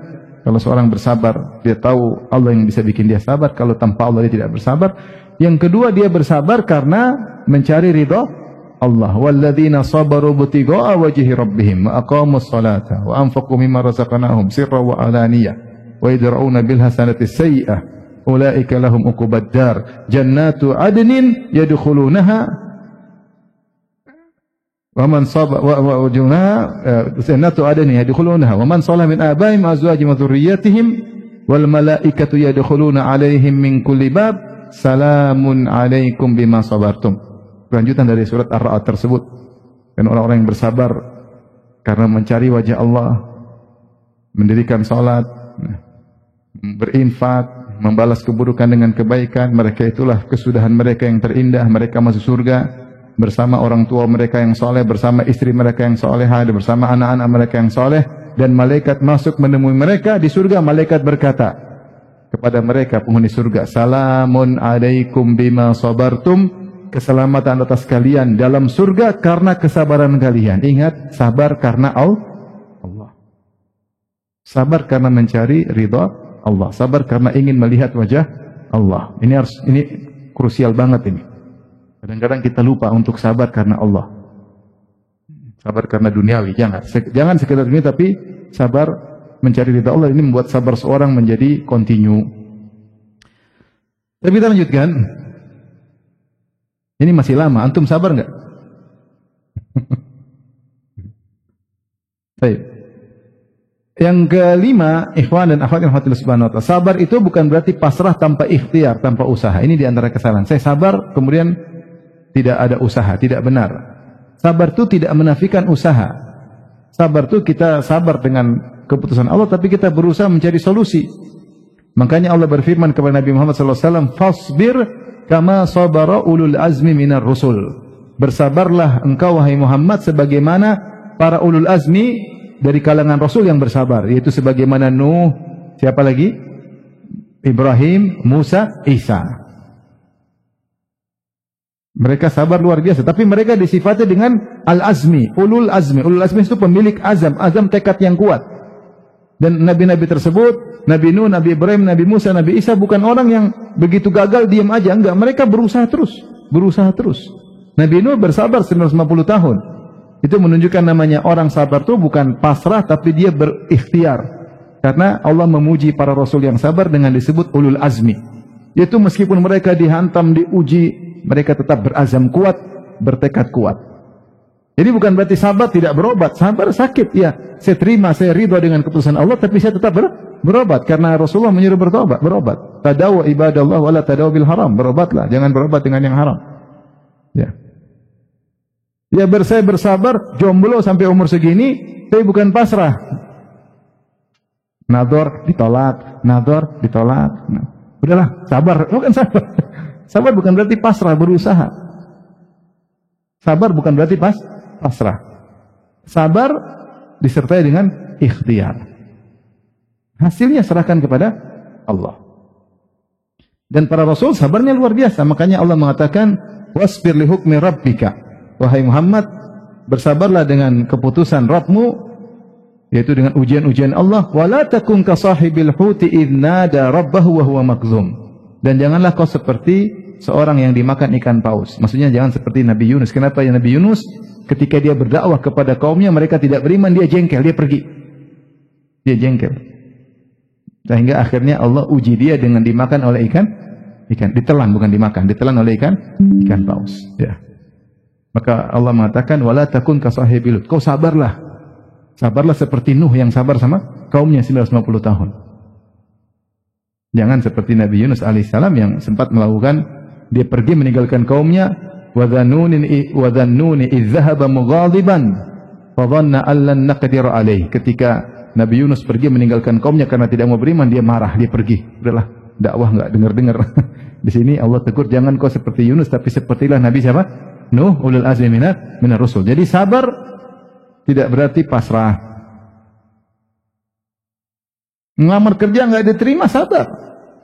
Kalau seorang bersabar, dia tahu Allah yang bisa bikin dia sabar. Kalau tanpa Allah dia tidak bersabar. Yang kedua, dia bersabar karena mencari ridha Allah. Walladzina sabaru butigaa wajhi rabbihim wa aqamus salata wa anfaqu mimma razaqnahum sirran wa alaniyah wa yadra'una bil hasanati sayyi'ah ulaika lahum uqubad dar jannatu adnin yadkhulunaha wa man saba wa junaha jannatu adnin yadkhulunaha wa man salaha min abaihim azwajihim wa dhurriyyatihim wal malaikatu yadkhuluna alaihim min kulli bab salamun alaikum bima sabartum. Kelanjutan dari surat Ar-Ra'd tersebut. Dan orang-orang yang bersabar karena mencari wajah Allah, mendirikan salat, berinfak, membalas keburukan dengan kebaikan, mereka itulah kesudahan mereka yang terindah. Mereka masuk surga bersama orang tua mereka yang soleh, bersama istri mereka yang solehah, bersama anak-anak mereka yang soleh. Dan malaikat masuk menemui mereka di surga. Malaikat berkata kepada mereka penghuni surga, salamun alaikum bima sabartum. Keselamatan atas kalian dalam surga karena kesabaran kalian. Ingat, sabar karena Allah. Sabar karena mencari ridha Allah. Sabar karena ingin melihat wajah Allah. Ini krusial banget ini. Kadang-kadang kita lupa untuk sabar karena Allah. Sabar karena duniawi, jangan sekedar dunia, tapi sabar mencari ridha Allah. Ini membuat sabar seorang menjadi kontinu. Tapi kita lanjutkan. Ini masih lama. Antum sabar enggak? Baik. Yang kelima, ikhwan dan akhwat yang rahmatillah subhanahu wa ta'ala. Sabar itu bukan berarti pasrah tanpa ikhtiar, tanpa usaha. Ini diantara kesalahan. Saya sabar, kemudian tidak ada usaha. Tidak benar. Sabar itu tidak menafikan usaha. Sabar itu kita sabar dengan keputusan Allah, tapi kita berusaha mencari solusi. Makanya Allah berfirman kepada Nabi Muhammad SAW, fasbir kama sabara ulul azmi minar rusul. Bersabarlah engkau wahai Muhammad sebagaimana para ulul azmi dari kalangan rasul yang bersabar, yaitu sebagaimana Nuh, siapa lagi? Ibrahim, Musa, Isa. Mereka sabar luar biasa, tapi mereka disifati dengan al-azmi, ulul azmi. Ulul azmi itu pemilik azam tekad yang kuat. Dan nabi-nabi tersebut, Nabi Nuh, Nabi Ibrahim, Nabi Musa, Nabi Isa bukan orang yang begitu gagal diam aja, enggak. Mereka berusaha terus. Nabi Nuh bersabar 950 tahun. Itu menunjukkan namanya orang sabar itu bukan pasrah, tapi dia berikhtiar. Karena Allah memuji para rasul yang sabar dengan disebut ulul azmi. Yaitu meskipun mereka dihantam, diuji, mereka tetap berazam kuat, bertekad kuat. Jadi bukan berarti sabar tidak berobat. Sabar sakit, ya. Saya terima, saya ridha dengan keputusan Allah, tapi saya tetap berobat. Karena Rasulullah menyuruh berobat. Tadawu ibadallah wala tadawu bil haram. Berobatlah, jangan berobat dengan yang haram. Ya. Ya, saya bersabar, jomblo sampai umur segini, tapi bukan pasrah. Nador ditolak. Nah, udahlah, sabar. Bukan sabar. Sabar bukan berarti pasrah, berusaha. Sabar bukan berarti pasrah. Sabar disertai dengan ikhtiar. Hasilnya serahkan kepada Allah. Dan para rasul sabarnya luar biasa. Makanya Allah mengatakan, wasbir li hukmi rabbika. Wahai Muhammad, bersabarlah dengan keputusan Rabbmu, yaitu dengan ujian-ujian Allah. Wala takun ka sahibil huti idh nada rabbahu wa huwa makzum. Dan janganlah kau seperti seorang yang dimakan ikan paus. Maksudnya jangan seperti Nabi Yunus. Kenapa ya Nabi Yunus? Ketika dia berdakwah kepada kaumnya, mereka tidak beriman, dia jengkel, dia pergi. Dia jengkel. Sehingga akhirnya Allah uji dia dengan dimakan oleh ikan, ditelan, bukan dimakan, ditelan oleh ikan paus. Ya. Maka Allah mengatakan, wala takun ka sahibil hut. Kau sabarlah. Sabarlah seperti Nuh yang sabar sama kaumnya 950 tahun. Jangan seperti Nabi Yunus alaihissalam yang sempat melakukan, dia pergi meninggalkan kaumnya, wa dhannuni idh dhahaba mughadiban fa dhanna an lan naqdir alaih. Ketika Nabi Yunus pergi meninggalkan kaumnya karena tidak mau beriman, dia marah, dia pergi. Udahlah, dakwah enggak dengar-dengar. Di sini Allah tegur, jangan kau seperti Yunus, tapi sepertilah Nabi siapa? Nuh, ulul azmi minar rusul. Jadi sabar tidak berarti pasrah. Ngelamar kerja enggak diterima, sabar.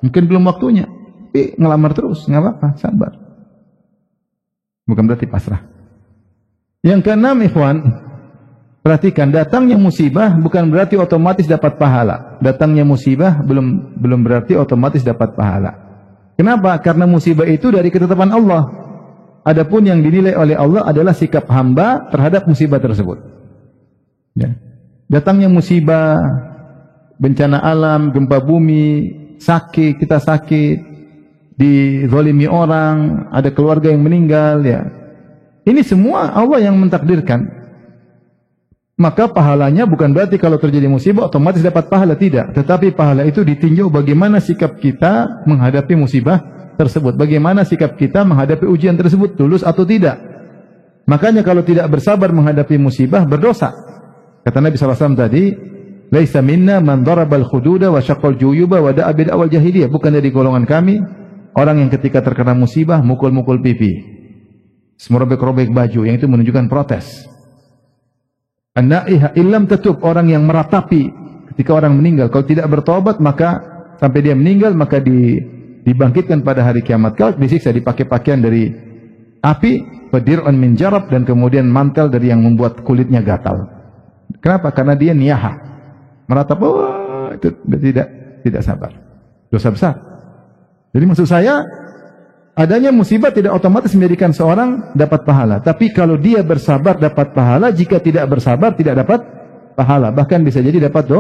Mungkin belum waktunya. Tapi ngelamar terus, enggak apa-apa, sabar. Bukan berarti pasrah. Yang keenam, ikhwan, Perhatikan, datangnya musibah bukan berarti otomatis dapat pahala. Datangnya musibah belum berarti otomatis dapat pahala. Kenapa? Karena musibah itu dari ketetapan Allah. Adapun yang dinilai oleh Allah adalah sikap hamba terhadap musibah tersebut. Ya. Datangnya musibah, bencana alam, gempa bumi, sakit, kita sakit, dizalimi orang, ada keluarga yang meninggal, ya. Ini semua Allah yang mentakdirkan. Maka pahalanya bukan berarti kalau terjadi musibah otomatis dapat pahala, tidak. Tetapi pahala itu ditinjau bagaimana sikap kita menghadapi musibah tersebut. Bagaimana sikap kita menghadapi ujian tersebut, tulus atau tidak. Makanya kalau tidak bersabar menghadapi musibah, berdosa. Kata Nabi SAW tadi, "Laisa minna man darabal khududa wa syaqqal juyuba wa da'a bid'awal jahiliyah." Bukan dari golongan kami orang yang ketika terkena musibah mukul-mukul pipi, merobek-robek baju, yang itu menunjukkan protes. An-na'iha illam tatub, orang yang meratapi ketika orang meninggal, kalau tidak bertobat maka sampai dia meninggal maka dibangkitkan pada hari kiamat kelak, disiksa, dipakai pakaian dari api, fadir'un min jarab, dan kemudian mantel dari yang membuat kulitnya gatal. Kenapa? Karena dia niyaha, meratap, itu tidak sabar, dosa besar. Jadi maksud saya, adanya musibah tidak otomatis menjadikan seorang dapat pahala. Tapi kalau dia bersabar dapat pahala, jika tidak bersabar tidak dapat pahala. Bahkan bisa jadi dapat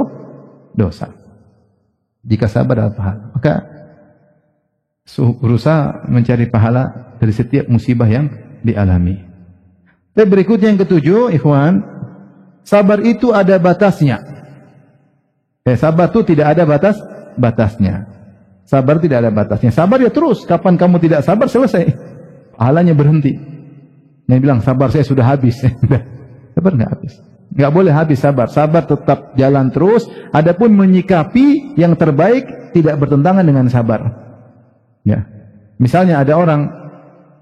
dosa. Jika sabar dapat pahala. Maka berusaha mencari pahala dari setiap musibah yang dialami. Dan berikutnya yang ketujuh, ikhwan, sabar itu ada batasnya. Sabar itu tidak ada batasnya. Sabar tidak ada batasnya. Sabar ya terus. Kapan kamu tidak sabar, selesai. Pahalanya berhenti. Yang bilang sabar saya sudah habis. Sabar nggak habis. Nggak boleh habis sabar. Sabar tetap jalan terus. Adapun menyikapi yang terbaik tidak bertentangan dengan sabar. Ya. Misalnya ada orang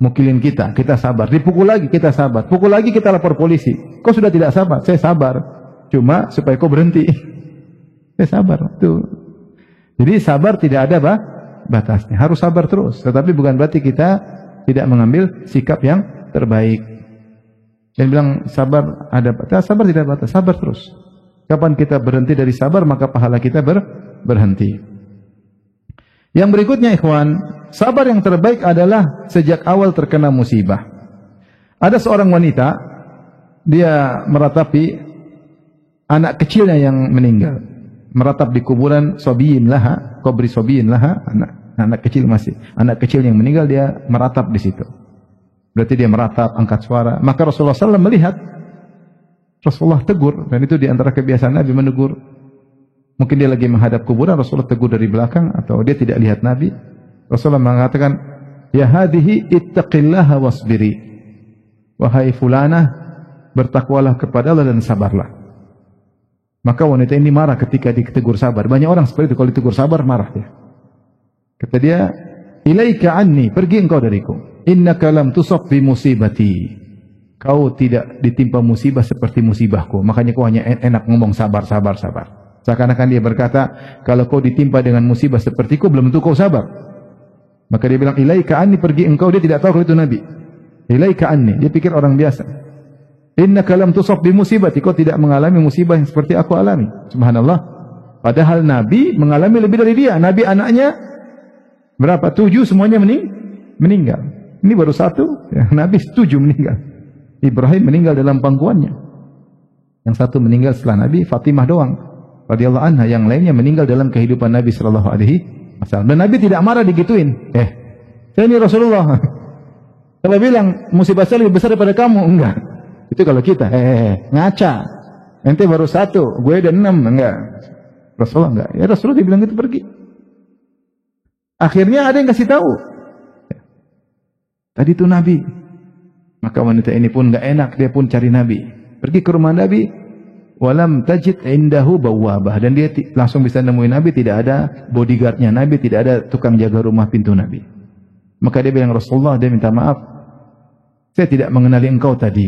mukilin kita sabar. Dipukul lagi, kita sabar. Pukul lagi, kita lapor polisi. Kau sudah tidak sabar? Saya sabar. Cuma supaya kau berhenti. Saya sabar. Tuh. Jadi sabar tidak ada batasnya. Harus sabar terus. Tetapi bukan berarti kita tidak mengambil sikap yang terbaik. Yang bilang sabar ada batas, sabar tidak ada batas. Sabar terus. Kapan kita berhenti dari sabar, maka pahala kita berhenti. Yang berikutnya, ikhwan, sabar yang terbaik adalah sejak awal terkena musibah. Ada seorang wanita, dia meratapi anak kecilnya yang meninggal. Meratap di kuburan sobiyin laha, kubri sobiyin laha, anak kecil anak kecil yang meninggal, dia meratap di situ. Berarti dia meratap, angkat suara. Maka Rasulullah SAW melihat, Rasulullah tegur, dan itu di antara kebiasaan Nabi menegur. Mungkin dia lagi menghadap kuburan, Rasulullah tegur dari belakang, atau dia tidak lihat Nabi. Rasulullah mengatakan, "Ya hadihi ittaqillaha wasbiri." Wahai fulanah, bertakwalah kepada Allah dan sabarlah. Maka wanita ini marah ketika ditegur sabar. Banyak orang seperti itu, kalau ditegur sabar marah dia. Kata dia, "Ilaika anni, pergi engkau dariku. Innaka lam tusab bi musibati." Kau tidak ditimpa musibah seperti musibahku. Makanya kau hanya enak ngomong sabar. Seakan-akan dia berkata, kalau kau ditimpa dengan musibah sepertiku, belum tentu kau sabar. Maka dia bilang, "Ilaika anni, pergi engkau." Dia tidak tahu kalau itu Nabi. Ilaika anni, dia pikir orang biasa. Innaka lam tusab bi musibati, kau tidak mengalami musibah yang seperti aku alami. Subhanallah. Padahal Nabi mengalami lebih dari dia. Nabi anaknya berapa? 7, semuanya meninggal. Ini baru 1, ya, Nabi 7 meninggal. Ibrahim meninggal dalam pangkuannya. Yang 1 meninggal setelah Nabi, Fatimah doang radhiyallahu anha. Yang lainnya meninggal dalam kehidupan Nabi sallallahu alaihi wasallam. Dan Nabi tidak marah digituin. Saya ini Rasulullah. Kalau bilang musibah saya lebih besar daripada kamu, enggak. Itu kalau kita, ngaca. Ente baru 1, gue udah 6, enggak. Rasulullah enggak. Ya Rasulullah dibilang itu pergi. Akhirnya ada yang kasih tahu. Tadi itu Nabi. Maka wanita ini pun enggak enak, dia pun cari Nabi. Pergi ke rumah Nabi, walam tajid indahu bawwabah, dan dia langsung bisa nemuin Nabi, tidak ada bodyguardnya Nabi, tidak ada tukang jaga rumah pintu Nabi. Maka dia bilang, "Rasulullah," dia minta maaf, "saya tidak mengenali engkau tadi."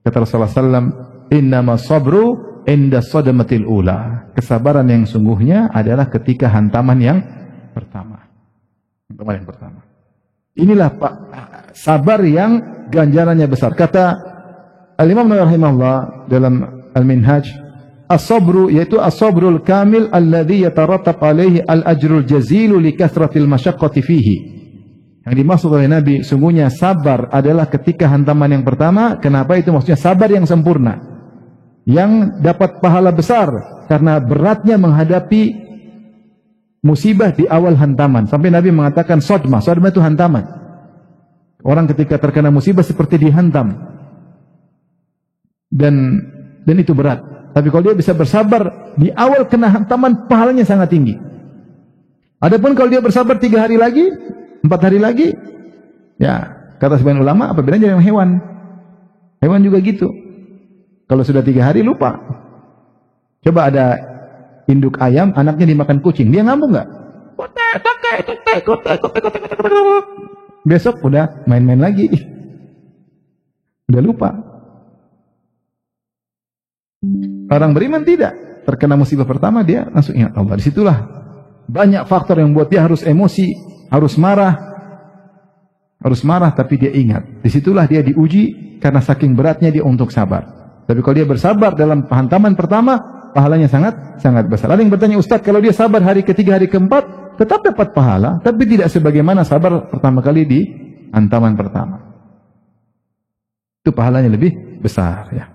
Kata Rasulullah SAW, "Innama sabru inda sadamatil ula." Kesabaran yang sungguhnya adalah ketika hantaman yang pertama. Hantaman yang pertama. Inilah Pak, sabar yang ganjarannya besar. Kata Al-Imam Nawawi rahimahullah dalam Al-Minhaj, as-sabru yaitu as-sabrul kamil alladhi yatarattab alaihi al-ajrul jazilu li kathratil masyaqqati fihi. Yang dimaksud oleh Nabi, sungguhnya sabar adalah ketika hantaman yang pertama. Kenapa itu maksudnya sabar yang sempurna, yang dapat pahala besar karena beratnya menghadapi musibah di awal hantaman. Sampai Nabi mengatakan sodmah itu hantaman. Orang ketika terkena musibah seperti dihantam, dan itu berat. Tapi kalau dia bisa bersabar di awal kena hantaman, pahalanya sangat tinggi. Adapun kalau dia bersabar 3 hari lagi, 4 hari lagi, ya kata sebagian ulama, apa bedanya dengan hewan? Hewan juga gitu. Kalau sudah 3 hari lupa. Coba ada induk ayam, anaknya dimakan kucing, dia ngambung nggak? Besok udah main-main lagi, udah lupa. Orang beriman tidak, terkena musibah pertama dia langsung ingat Allah. Disitulah banyak faktor yang buat dia harus emosi, harus marah, tapi dia ingat. Disitulah dia diuji karena saking beratnya dia untuk sabar. Tapi kalau dia bersabar dalam hantaman pertama, pahalanya sangat besar. Ada yang bertanya, Ustaz, kalau dia sabar hari ketiga, hari keempat, tetap dapat pahala, tapi tidak sebagaimana sabar pertama kali di hantaman pertama. Itu pahalanya lebih besar, ya.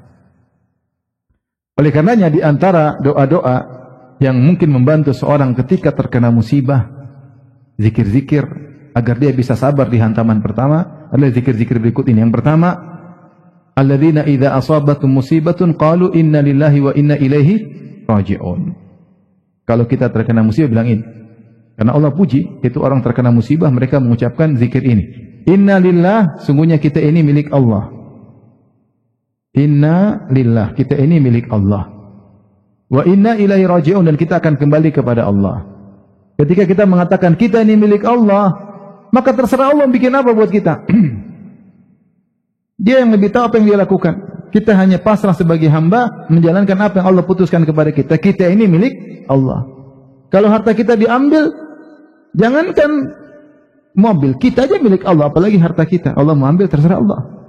Oleh karenanya di antara doa-doa yang mungkin membantu seorang ketika terkena musibah, zikir-zikir agar dia bisa sabar di hantaman pertama adalah zikir-zikir berikut ini. Yang pertama, alladzina idza asabatum musibatun qalu inna lillahi wa inna ilaihi raji'un. Kalau kita terkena musibah bilang ini. Karena Allah puji, itu orang terkena musibah mereka mengucapkan zikir ini. Inna lillah, sungguhnya kita ini milik Allah. Inna lillah, kita ini milik Allah. Wa inna ilaihi raji'un, dan kita akan kembali kepada Allah. Ketika kita mengatakan kita ini milik Allah, maka terserah Allah bikin apa buat kita. Dia yang lebih tahu apa yang dia lakukan. Kita hanya pasrah sebagai hamba menjalankan apa yang Allah putuskan kepada kita. Kita ini milik Allah. Kalau harta kita diambil, jangankan mobil, kita aja milik Allah, apalagi harta kita. Allah mau ambil, terserah Allah.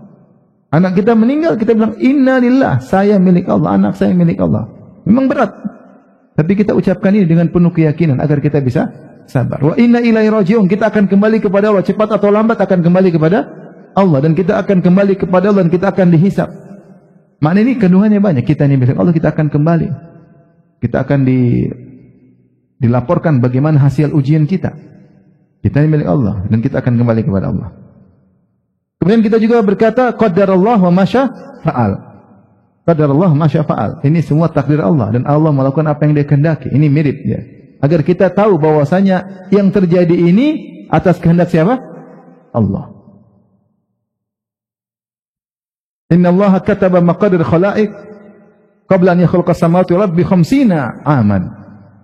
Anak kita meninggal, kita bilang inna lillah, saya milik Allah, anak saya milik Allah. Memang berat, tapi kita ucapkan ini dengan penuh keyakinan agar kita bisa sabar. Wa inna ilaihi raji'un, kita akan kembali kepada Allah, cepat atau lambat akan kembali kepada Allah, dan kita akan kembali kepada Allah, dan kita akan dihisab. Makna ini kandungannya banyak. Kita ini milik Allah, kita akan kembali. Kita akan dilaporkan bagaimana hasil ujian kita. Kita ini milik Allah, dan kita akan kembali kepada Allah. Kemudian kita juga berkata qadarallah wa masya fa'al. Qadarallah wa masya fa'al. Ini semua takdir Allah, dan Allah melakukan apa yang Dia kehendaki. Ini mirip ya. Agar kita tahu bahwasanya yang terjadi ini atas kehendak siapa? Allah. Inna Allah kataba maqadir khalaiq qabla an yakhluqa samawati wal ardi bi 50 aman.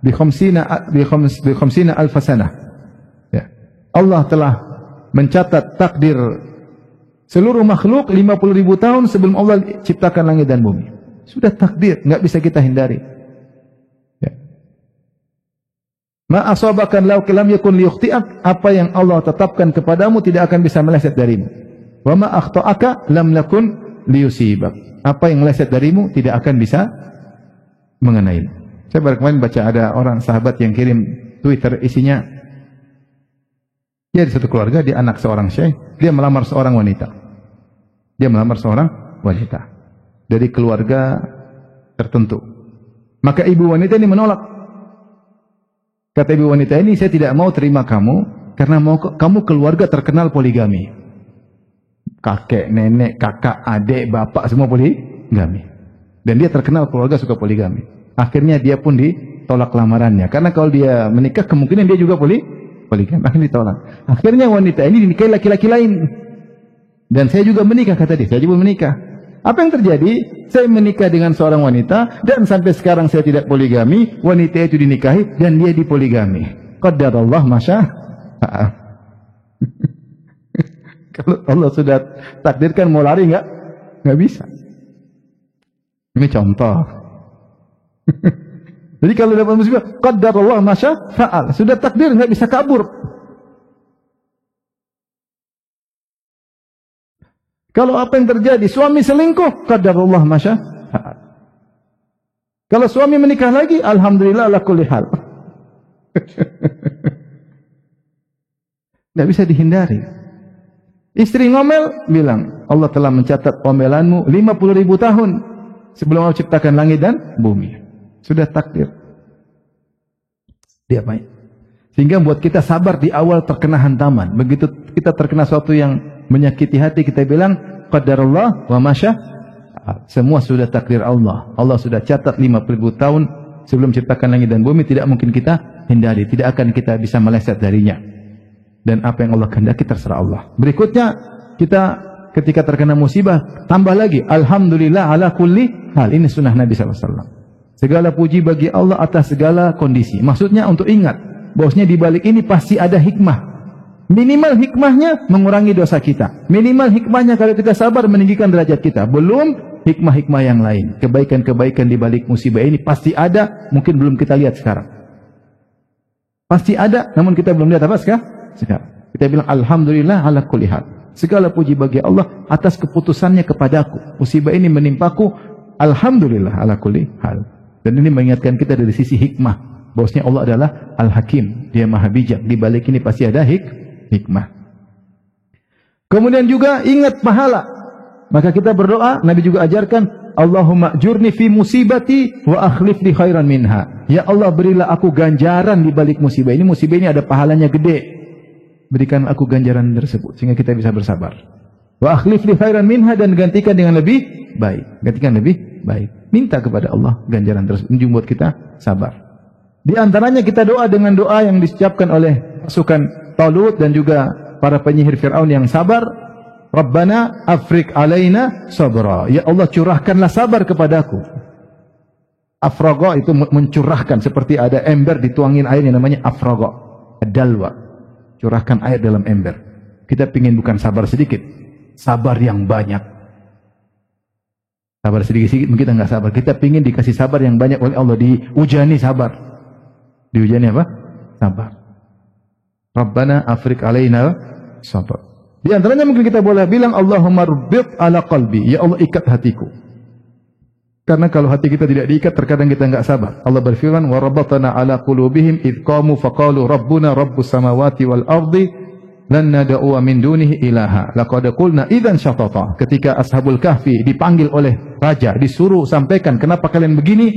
Bi 50 alf sanah. Ya. Allah telah mencatat takdir seluruh makhluk 50.000 tahun sebelum Allah ciptakan langit dan bumi. Sudah takdir, enggak bisa kita hindari. Ya. Ma asabakan law lam yakun liyukhti'ak, apa yang Allah tetapkan kepadamu tidak akan bisa meleset darimu. Wa ma akhta'aka lam lakun liyusibak, apa yang meleset darimu tidak akan bisa mengenaimu. Saya baru kemarin baca ada orang sahabat yang kirim Twitter, isinya dia di satu keluarga, dia anak seorang syekh, dia melamar seorang wanita. Dia melamar seorang wanita dari keluarga tertentu. Maka ibu wanita ini menolak. Kata ibu wanita ini, saya tidak mau terima kamu karena kamu keluarga terkenal poligami. Kakek, nenek, kakak, adik, bapak semua poligami. Dan dia terkenal keluarga suka poligami. Akhirnya dia pun ditolak lamarannya. Karena kalau dia menikah kemungkinan dia juga poligami. Akhirnya ditolak. Akhirnya wanita ini dinikahi laki-laki lain. Dan saya juga menikah, kata dia. Saya juga menikah. Apa yang terjadi? Saya menikah dengan seorang wanita dan sampai sekarang saya tidak poligami. Wanita itu dinikahi dan dia dipoligami. Qadarallah masya fa'al. Kalau Allah sudah takdirkan mau lari nggak bisa. Ini contoh. Jadi kalau dapat musibah, qadarallah masya fa'al. Sudah takdir, nggak bisa kabur. Kalau apa yang terjadi, suami selingkuh, qadarullah masya fa'al. Kalau suami menikah lagi, alhamdulillah ala kulli hal. Tidak bisa dihindari. Istri ngomel, bilang, Allah telah mencatat omelanmu 50.000 tahun sebelum Allah ciptakan langit dan bumi. Sudah takdir. Dia baik. Sehingga buat kita sabar di awal terkena hantaman. Begitu kita terkena sesuatu yang menyakiti hati, kita bilang, qadarullah wa masya. Semua sudah takdir Allah. Allah sudah catat 50.000 tahun sebelum ciptakan langit dan bumi. Tidak mungkin kita hindari. Tidak akan kita bisa meleset darinya. Dan apa yang Allah kehendaki terserah Allah. Berikutnya, kita ketika terkena musibah, tambah lagi, alhamdulillah ala kulli hal. Ini sunnah Nabi SAW. Segala puji bagi Allah atas segala kondisi. Maksudnya untuk ingat, bahwasanya di balik ini pasti ada hikmah. Minimal hikmahnya mengurangi dosa kita. Minimal hikmahnya kalau kita sabar meninggikan derajat kita. Belum hikmah-hikmah yang lain. Kebaikan-kebaikan di balik musibah ini pasti ada, mungkin belum kita lihat sekarang. Pasti ada, namun kita belum lihat apa sekarang? Kita bilang alhamdulillah ala kulli hal. Segala puji bagi Allah atas keputusannya kepadaku. Musibah ini menimpaku, alhamdulillah ala kulli hal. Dan ini mengingatkan kita dari sisi hikmah. Bahwasanya Allah adalah Al-Hakim, Dia Maha Bijak. Di balik ini pasti ada hikmah. Kemudian juga ingat pahala. Maka kita berdoa, Nabi juga ajarkan, Allahumma ajurni fi musibati wa akhlif li khairan minha. Ya Allah, berilah aku ganjaran di balik musibah ini. Musibah ini ada pahalanya gede. Berikan aku ganjaran tersebut sehingga kita bisa bersabar. Wa akhlif li khairan minha, dan gantikan dengan lebih baik. Gantikan lebih baik. Minta kepada Allah ganjaran tersebut buat kita sabar. Di antaranya kita doa dengan doa yang disiapkan oleh pasukan Talut dan juga para penyihir Fir'aun yang sabar. Rabbana afrik alaina sabra. Ya Allah, curahkanlah sabar kepadaku. Afraga itu mencurahkan, seperti ada ember dituangin air yang namanya afraga. Dalwa. Curahkan air dalam ember. Kita ingin bukan sabar sedikit, sabar yang banyak. Sabar sedikit-sedikit kita nggak sabar. Kita ingin dikasih sabar yang banyak oleh Allah. Diujani sabar. Diujani apa? Sabar. Rabbana afrik alaina sabar. Di antaranya mungkin kita boleh bilang Allahumma rubbit ala qalbi. Ya Allah, ikat hatiku. Karena kalau hati kita tidak diikat, terkadang kita enggak sabar. Allah berfirman, wa rabbatana ala qulubihim id qamu faqalu rabbuna rabbus samawati wal ardi lan nad'u min dunihi ilaha. Laqad qulna idzan syatata. Ketika Ashabul Kahfi dipanggil oleh raja, disuruh sampaikan kenapa kalian begini,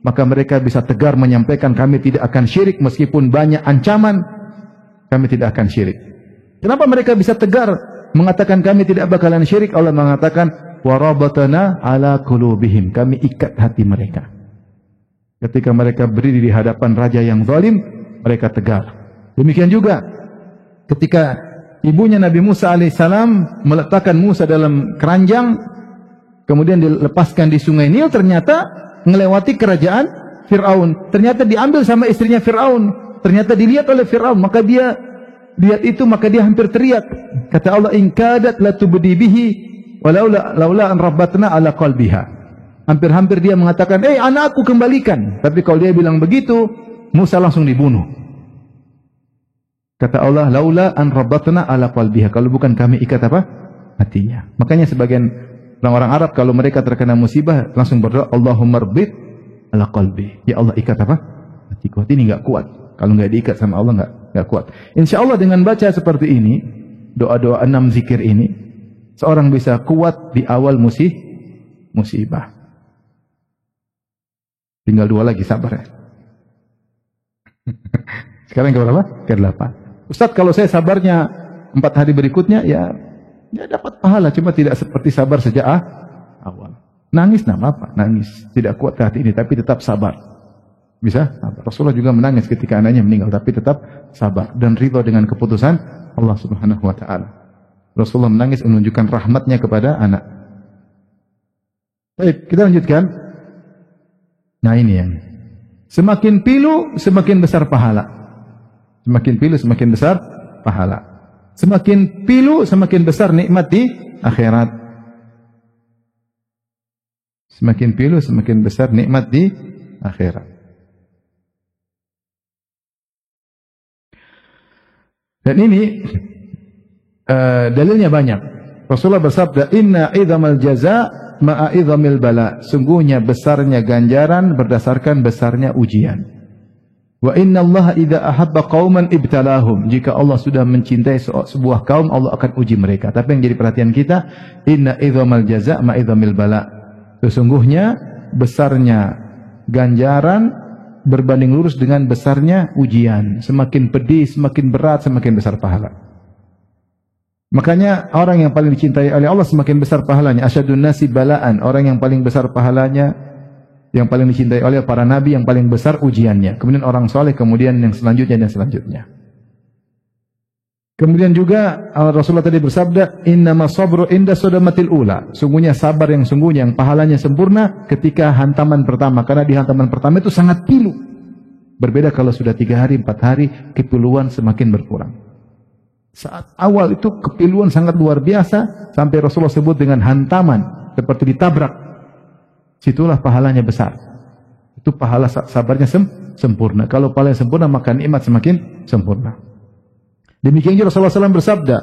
maka mereka bisa tegar menyampaikan kami tidak akan syirik meskipun banyak ancaman, kami tidak akan syirik. Kenapa mereka bisa tegar mengatakan kami tidak bakalan syirik? Allah mengatakan warabatana ala qulubihim, kami ikat hati mereka. Ketika mereka berdiri di hadapan raja yang zalim, mereka tegar. Demikian juga ketika ibunya Nabi Musa alaihissalam meletakkan Musa dalam keranjang, kemudian dilepaskan di sungai Nil, ternyata melewati kerajaan Fir'aun. Ternyata diambil sama istrinya Fir'aun. Ternyata dilihat oleh Fir'aun, maka dia lihat itu, maka dia hampir teriak. Kata Allah, in kadat la tubdi bihi laula an rabbatna ala qalbiha. Hampir-hampir dia mengatakan, anakku kembalikan. Tapi kalau dia bilang begitu, Musa langsung dibunuh. Kata Allah, laula an rabbatna ala qalbiha. Kalau bukan kami ikat apa? Hatinya. Makanya sebagian orang-orang Arab kalau mereka terkena musibah langsung berdoa, Allahumma rabbit ala qalbi. Ya Allah, ikat apa? Hatiku. Hati ini enggak kuat. Kalau enggak diikat sama Allah enggak kuat. Insyaallah dengan baca seperti ini, doa-doa 6 zikir ini, seorang bisa kuat di awal musibah. Tinggal 2 lagi, sabar ya. Sekarang ke berapa? Ke-8. Ustaz, kalau saya sabarnya 4 hari berikutnya, ya dapat pahala, cuma tidak seperti sabar sejak awal. Nangis, apa? Nangis. Tidak kuat ke hati ini, tapi tetap sabar. Bisa? Sabar. Rasulullah juga menangis ketika anaknya meninggal, tapi tetap sabar. Dan ridha dengan keputusan Allah subhanahu wa ta'ala. Rasulullah menangis menunjukkan rahmatnya kepada anak. Baik, kita lanjutkan. Nah ini yang semakin pilu semakin besar pahala. Semakin pilu semakin besar pahala. Semakin pilu semakin besar nikmat di akhirat. Semakin pilu semakin besar nikmat di akhirat. Dan ini dalilnya banyak. Rasulullah bersabda, "Inna idzamal jaza ma'a idzamil bala." Sungguhnya besarnya ganjaran berdasarkan besarnya ujian. Wa inna Allah idza ahabba qauman ibtalahum. Jika Allah sudah mencintai sebuah kaum, Allah akan uji mereka. Tapi yang jadi perhatian kita, inna idzamal jaza ma'a idzamil bala. Sesungguhnya besarnya ganjaran berbanding lurus dengan besarnya ujian. Semakin pedih, semakin berat, semakin besar pahala. Makanya orang yang paling dicintai oleh Allah semakin besar pahalanya. Asyadun nasi balaan, orang yang paling besar pahalanya, yang paling dicintai oleh para nabi, yang paling besar ujiannya. Kemudian orang soleh, kemudian yang selanjutnya dan selanjutnya. Kemudian juga Rasulullah tadi bersabda, innama sabru inda sodamatil ula. Sungguhnya sabar yang sungguhnya, yang pahalanya sempurna ketika hantaman pertama. Karena di hantaman pertama itu sangat pilu. Berbeda kalau sudah 3 hari, 4 hari, kepiluan semakin berkurang. Saat awal itu kepiluan sangat luar biasa, sampai Rasulullah sebut dengan hantaman, seperti ditabrak. Situlah pahalanya besar. Itu pahala sabarnya sempurna. Kalau pahalanya sempurna, maka nikmat semakin sempurna. Demikian juga Rasulullah SAW bersabda,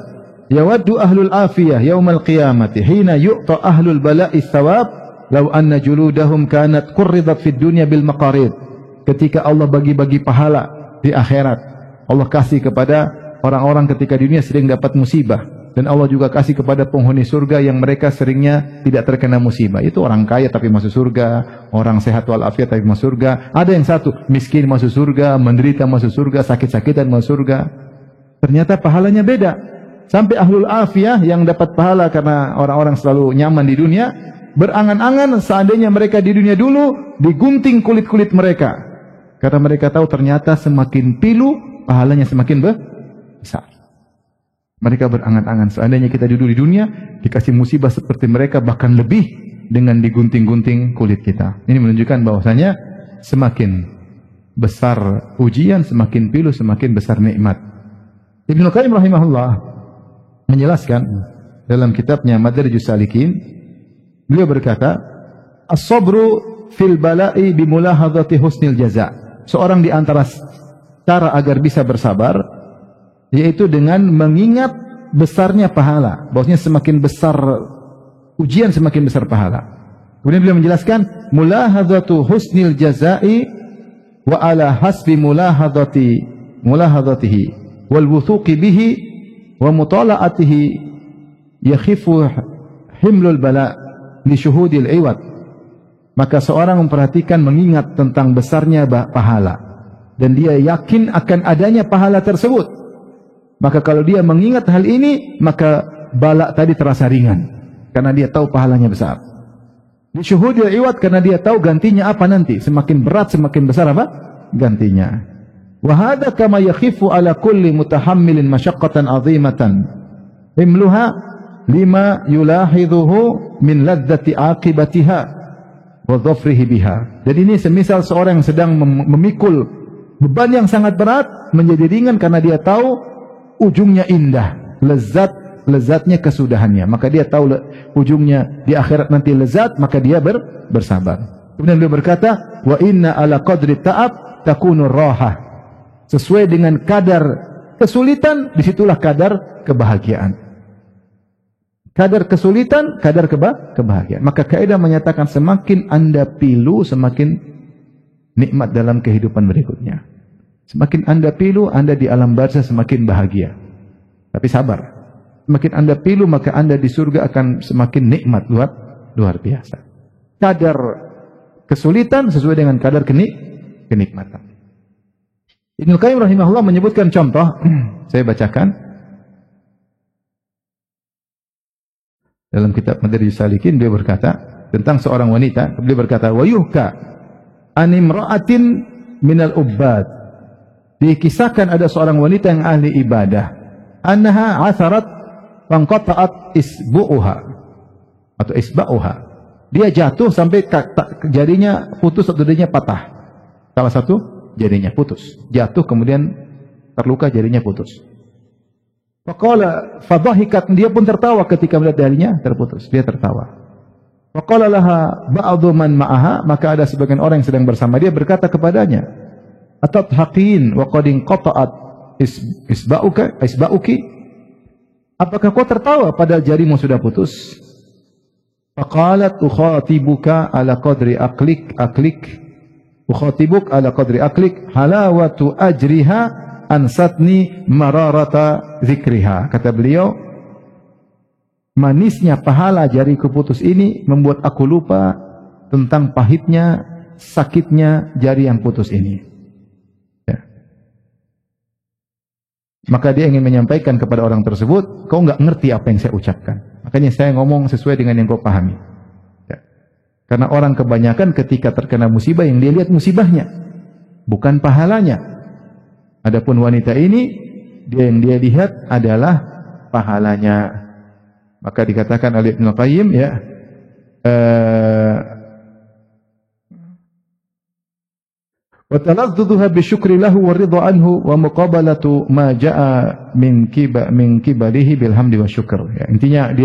yawaddu ahlul afiyah yaumal qiyamati hina yu'ta ahlul bala'i thawab law anna juludahum kanat qurridat fid dunya bil maqarid. Ketika Allah bagi-bagi pahala di akhirat, Allah kasih kepada orang-orang ketika di dunia sering dapat musibah, dan Allah juga kasih kepada penghuni surga yang mereka seringnya tidak terkena musibah. Itu orang kaya tapi masuk surga, orang sehat walafiat tapi masuk surga. Ada yang satu, miskin masuk surga, menderita masuk surga, sakit-sakitan masuk surga. Ternyata pahalanya beda. Sampai ahlul afiyah yang dapat pahala karena orang-orang selalu nyaman di dunia, berangan-angan seandainya mereka di dunia dulu digunting kulit-kulit mereka. Karena mereka tahu ternyata semakin pilu, pahalanya semakin besar. Mereka berangan-angan seandainya kita duduk di dunia dikasih musibah seperti mereka, bahkan lebih dengan digunting-gunting kulit kita. Ini menunjukkan bahwasanya semakin besar ujian, semakin pilu, semakin besar nikmat. Ibnu Qayyim rahimahullah menjelaskan dalam kitabnya Madarijus Salikin, beliau berkata, as-sabru fil bala'i bimulahadhati husnil jaza. Seorang di antara cara agar bisa bersabar yaitu dengan mengingat besarnya pahala. Bahwasanya semakin besar ujian, semakin besar pahala. Kemudian beliau menjelaskan, mulahadhatu husnil jazai wa ala hasbi mulahadhatihi wal wuthuqi bihi wa mutala'atihi yakhifu himlul bala li syuhudil iwad. Maka seorang memperhatikan, mengingat tentang besarnya pahala, dan dia yakin akan adanya pahala tersebut. Maka kalau dia mengingat hal ini, maka bala tadi terasa ringan, karena dia tahu pahalanya besar. Disyuhudil iwad, karena dia tahu gantinya apa nanti. Semakin berat, semakin besar apa gantinya. Wa hadza kama yakhifu ala kulli mutahammilin masyaqqatan 'azimatan himluha lima yulahidhuhu min ladzati aqibatiha wa dhafrihi biha. Dan ini semisal seorang yang sedang memikul beban yang sangat berat menjadi ringan karena dia tahu ujungnya indah, lezatnya kesudahannya. Maka dia tahu ujungnya di akhirat nanti lezat, maka dia bersabar. Kemudian beliau berkata, wa inna ala qadri ta'ab takunu rahah. Sesuai dengan kadar kesulitan, disitulah kadar kebahagiaan. Kadar kesulitan, kadar kebahagiaan. Maka kaidah menyatakan semakin Anda pilu, semakin nikmat dalam kehidupan berikutnya. Semakin Anda pilu, Anda di alam barzah semakin bahagia. Tapi sabar. Semakin Anda pilu, maka Anda di surga akan semakin nikmat, luar biasa. Kadar kesulitan sesuai dengan kadar kenikmatan. Ibnu Qayyim rahimahullah menyebutkan contoh, saya bacakan. Dalam kitab Madarijus Salikin, beliau berkata tentang seorang wanita, beliau berkata, wa yuhka animra'atin minal ubbad. Dikisahkan ada seorang wanita yang ahli ibadah, annaha atharat fanqata'at isbu'uha atau isba'uha. Dia jatuh sampai jarinya putus atau jarinya patah. Salah satu jarinya putus. Jatuh kemudian terluka, jarinya putus. Faqala fadhahikat, dia pun tertawa ketika melihat jarinya terputus. Dia tertawa. Faqala laha ba'dhu man ma'aha, maka ada sebagian orang yang sedang bersama dia berkata kepadanya, atadhaqin wa qad inqata'at isba'uki, apakah kau tertawa padahal jarimu sudah putus? Faqalat ukhatibuka ala qadri aklik ukhatibuk ala qadri aklik halawatu ajriha ansatni mararata zikriha. Kata beliau, manisnya pahala jariku putus ini membuat aku lupa tentang pahitnya, sakitnya jari yang putus ini. Ya. Maka dia ingin menyampaikan kepada orang tersebut, kau enggak ngerti apa yang saya ucapkan. Makanya saya ngomong sesuai dengan yang kau pahami. Ya. Karena orang kebanyakan ketika terkena musibah yang dia lihat musibahnya, bukan pahalanya. Adapun wanita ini, yang dia lihat adalah pahalanya. Maka dikatakan oleh Ibnu Qayyim, ya, wa talazzudhuha bi syukri lahu wa ridha anhu wa muqabalatu ma jaa min kibalihi bil hamdi wa syukr. Ya, intinya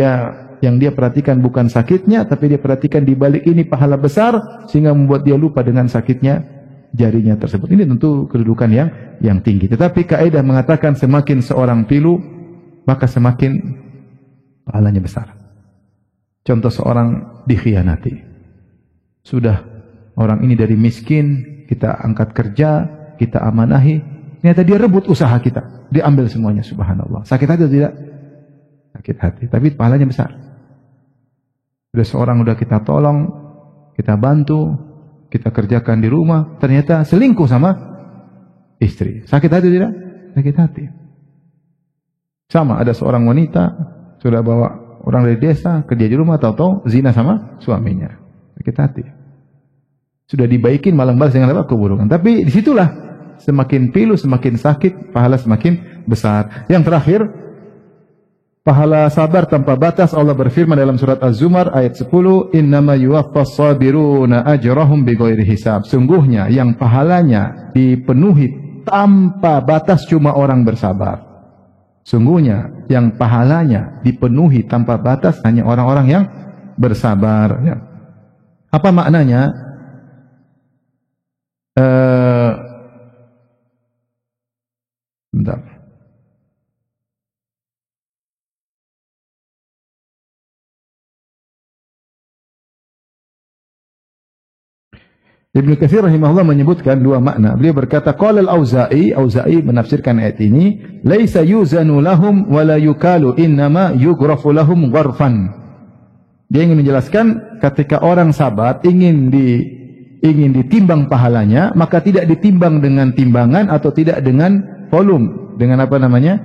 yang dia perhatikan bukan sakitnya, tapi dia perhatikan di balik ini pahala besar sehingga membuat dia lupa dengan sakitnya jarinya tersebut. Ini tentu kedudukan yang tinggi. Tetapi kaidah mengatakan semakin seorang pilu maka semakin pahalanya besar. Contoh seorang dikhianati. Sudah orang ini dari miskin, kita angkat kerja, kita amanahi, ternyata dia rebut usaha kita, dia ambil semuanya, subhanallah. Sakit hati atau tidak? Sakit hati, tapi pahalanya besar. Sudah seorang udah kita tolong, kita bantu, kita kerjakan di rumah, ternyata selingkuh sama istri. Sakit hati atau tidak? Sakit hati. Sama, ada seorang wanita sudah bawa orang dari desa kerja di rumah, tahu-tahu zina sama suaminya. Sakit hati. Sudah dibaikin malah balas dengan apa? Keburukan. Tapi disitulah semakin pilu semakin sakit, pahala semakin besar. Yang terakhir, pahala sabar tanpa batas. Allah berfirman dalam surat Az-Zumar ayat 10, innama yuwaffas sabiruna ajrahum bighairi hisab. Sungguhnya yang pahalanya dipenuhi tanpa batas cuma orang bersabar. Sungguhnya yang pahalanya dipenuhi tanpa batas hanya orang-orang yang bersabar. Ya. Apa maknanya? Bentar. Ibnu Katsir rahimahullah menyebutkan dua makna. Beliau berkata, qala al-Auza'i, Auza'i menafsirkan ayat ini, laisa yuzanu lahum wa la yukalu, innama yughrafu lahum gharfan. Dia ingin menjelaskan ketika orang sabar ingin ditimbang pahalanya, maka tidak ditimbang dengan timbangan atau tidak dengan volume, dengan apa namanya?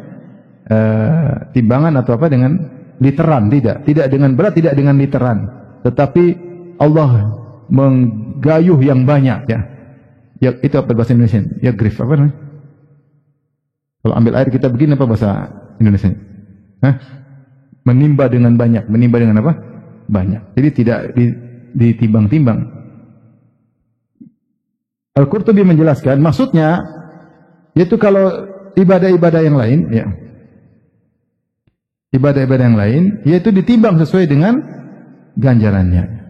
Timbangan atau apa, dengan literan, tidak dengan berat, tidak dengan literan. Tetapi Allah menggayuh yang banyak, ya. Ya, itu apa bahasa Indonesia? Ya, grif apa namanya? Kalau ambil air kita begini apa bahasa Indonesia? Hah? Menimba dengan banyak. Menimba dengan apa? Banyak. Jadi tidak ditimbang-timbang. Al-Qurtubi menjelaskan, maksudnya yaitu kalau ibadah-ibadah yang lain, ya. Ibadah-ibadah yang lain yaitu ditimbang sesuai dengan ganjarannya.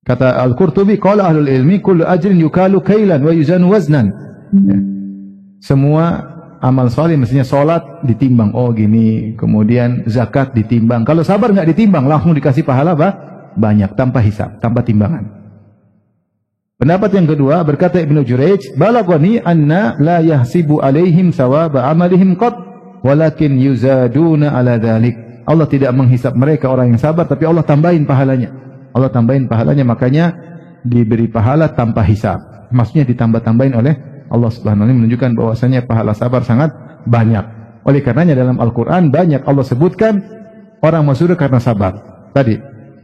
Kata Al-Qurtubi, qala ahlul ilmi kullu ajrin yukalu kailan wa yuzanu waznan. Ya. Semua amal saleh mestinya salat ditimbang, oh gini, kemudian zakat ditimbang. Kalau sabar enggak ditimbang, langsung dikasih pahala banyak tanpa hisab, tanpa timbangan. Pendapat yang kedua berkata Ibnu Jurayj, balagani anna la yahsibu alaihim thawaba amalihim qad walakin yuzaduna ala dzalik. Allah tidak menghisab mereka orang yang sabar, tapi Allah tambahin pahalanya. Allah tambahin pahalanya, makanya diberi pahala tanpa hisab. Maksudnya ditambah-tambahin oleh Allah Subhanahu wa taala, menunjukkan bahwasanya pahala sabar sangat banyak. Oleh karenanya dalam Al-Qur'an banyak Allah sebutkan orang masuk surga karena sabar. Tadi,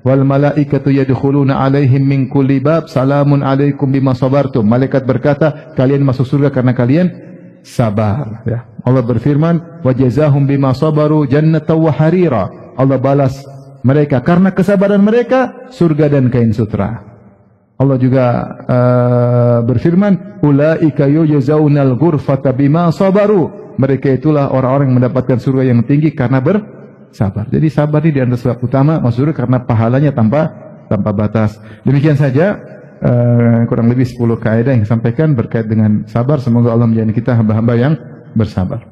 wal malaikatu yadkhuluna alaihim min kulli bab salamun alaikum bima sabartum. Malaikat berkata, kalian masuk surga karena kalian sabar, ya. Allah berfirman, wa jazahum bima sabaru jannatan wa harira. Allah balas mereka karena kesabaran mereka surga dan kain sutra. Allah juga berfirman, ulaika yujzaunal ghurfata bima sabaru. Mereka itulah orang-orang yang mendapatkan surga yang tinggi karena bersabar. Jadi sabar ini di antara sebab utama masuk surga karena pahalanya tanpa batas. Demikian saja kurang lebih 10 kaidah yang disampaikan berkait dengan sabar. Semoga Allah menjadikan kita hamba-hamba yang bersabar.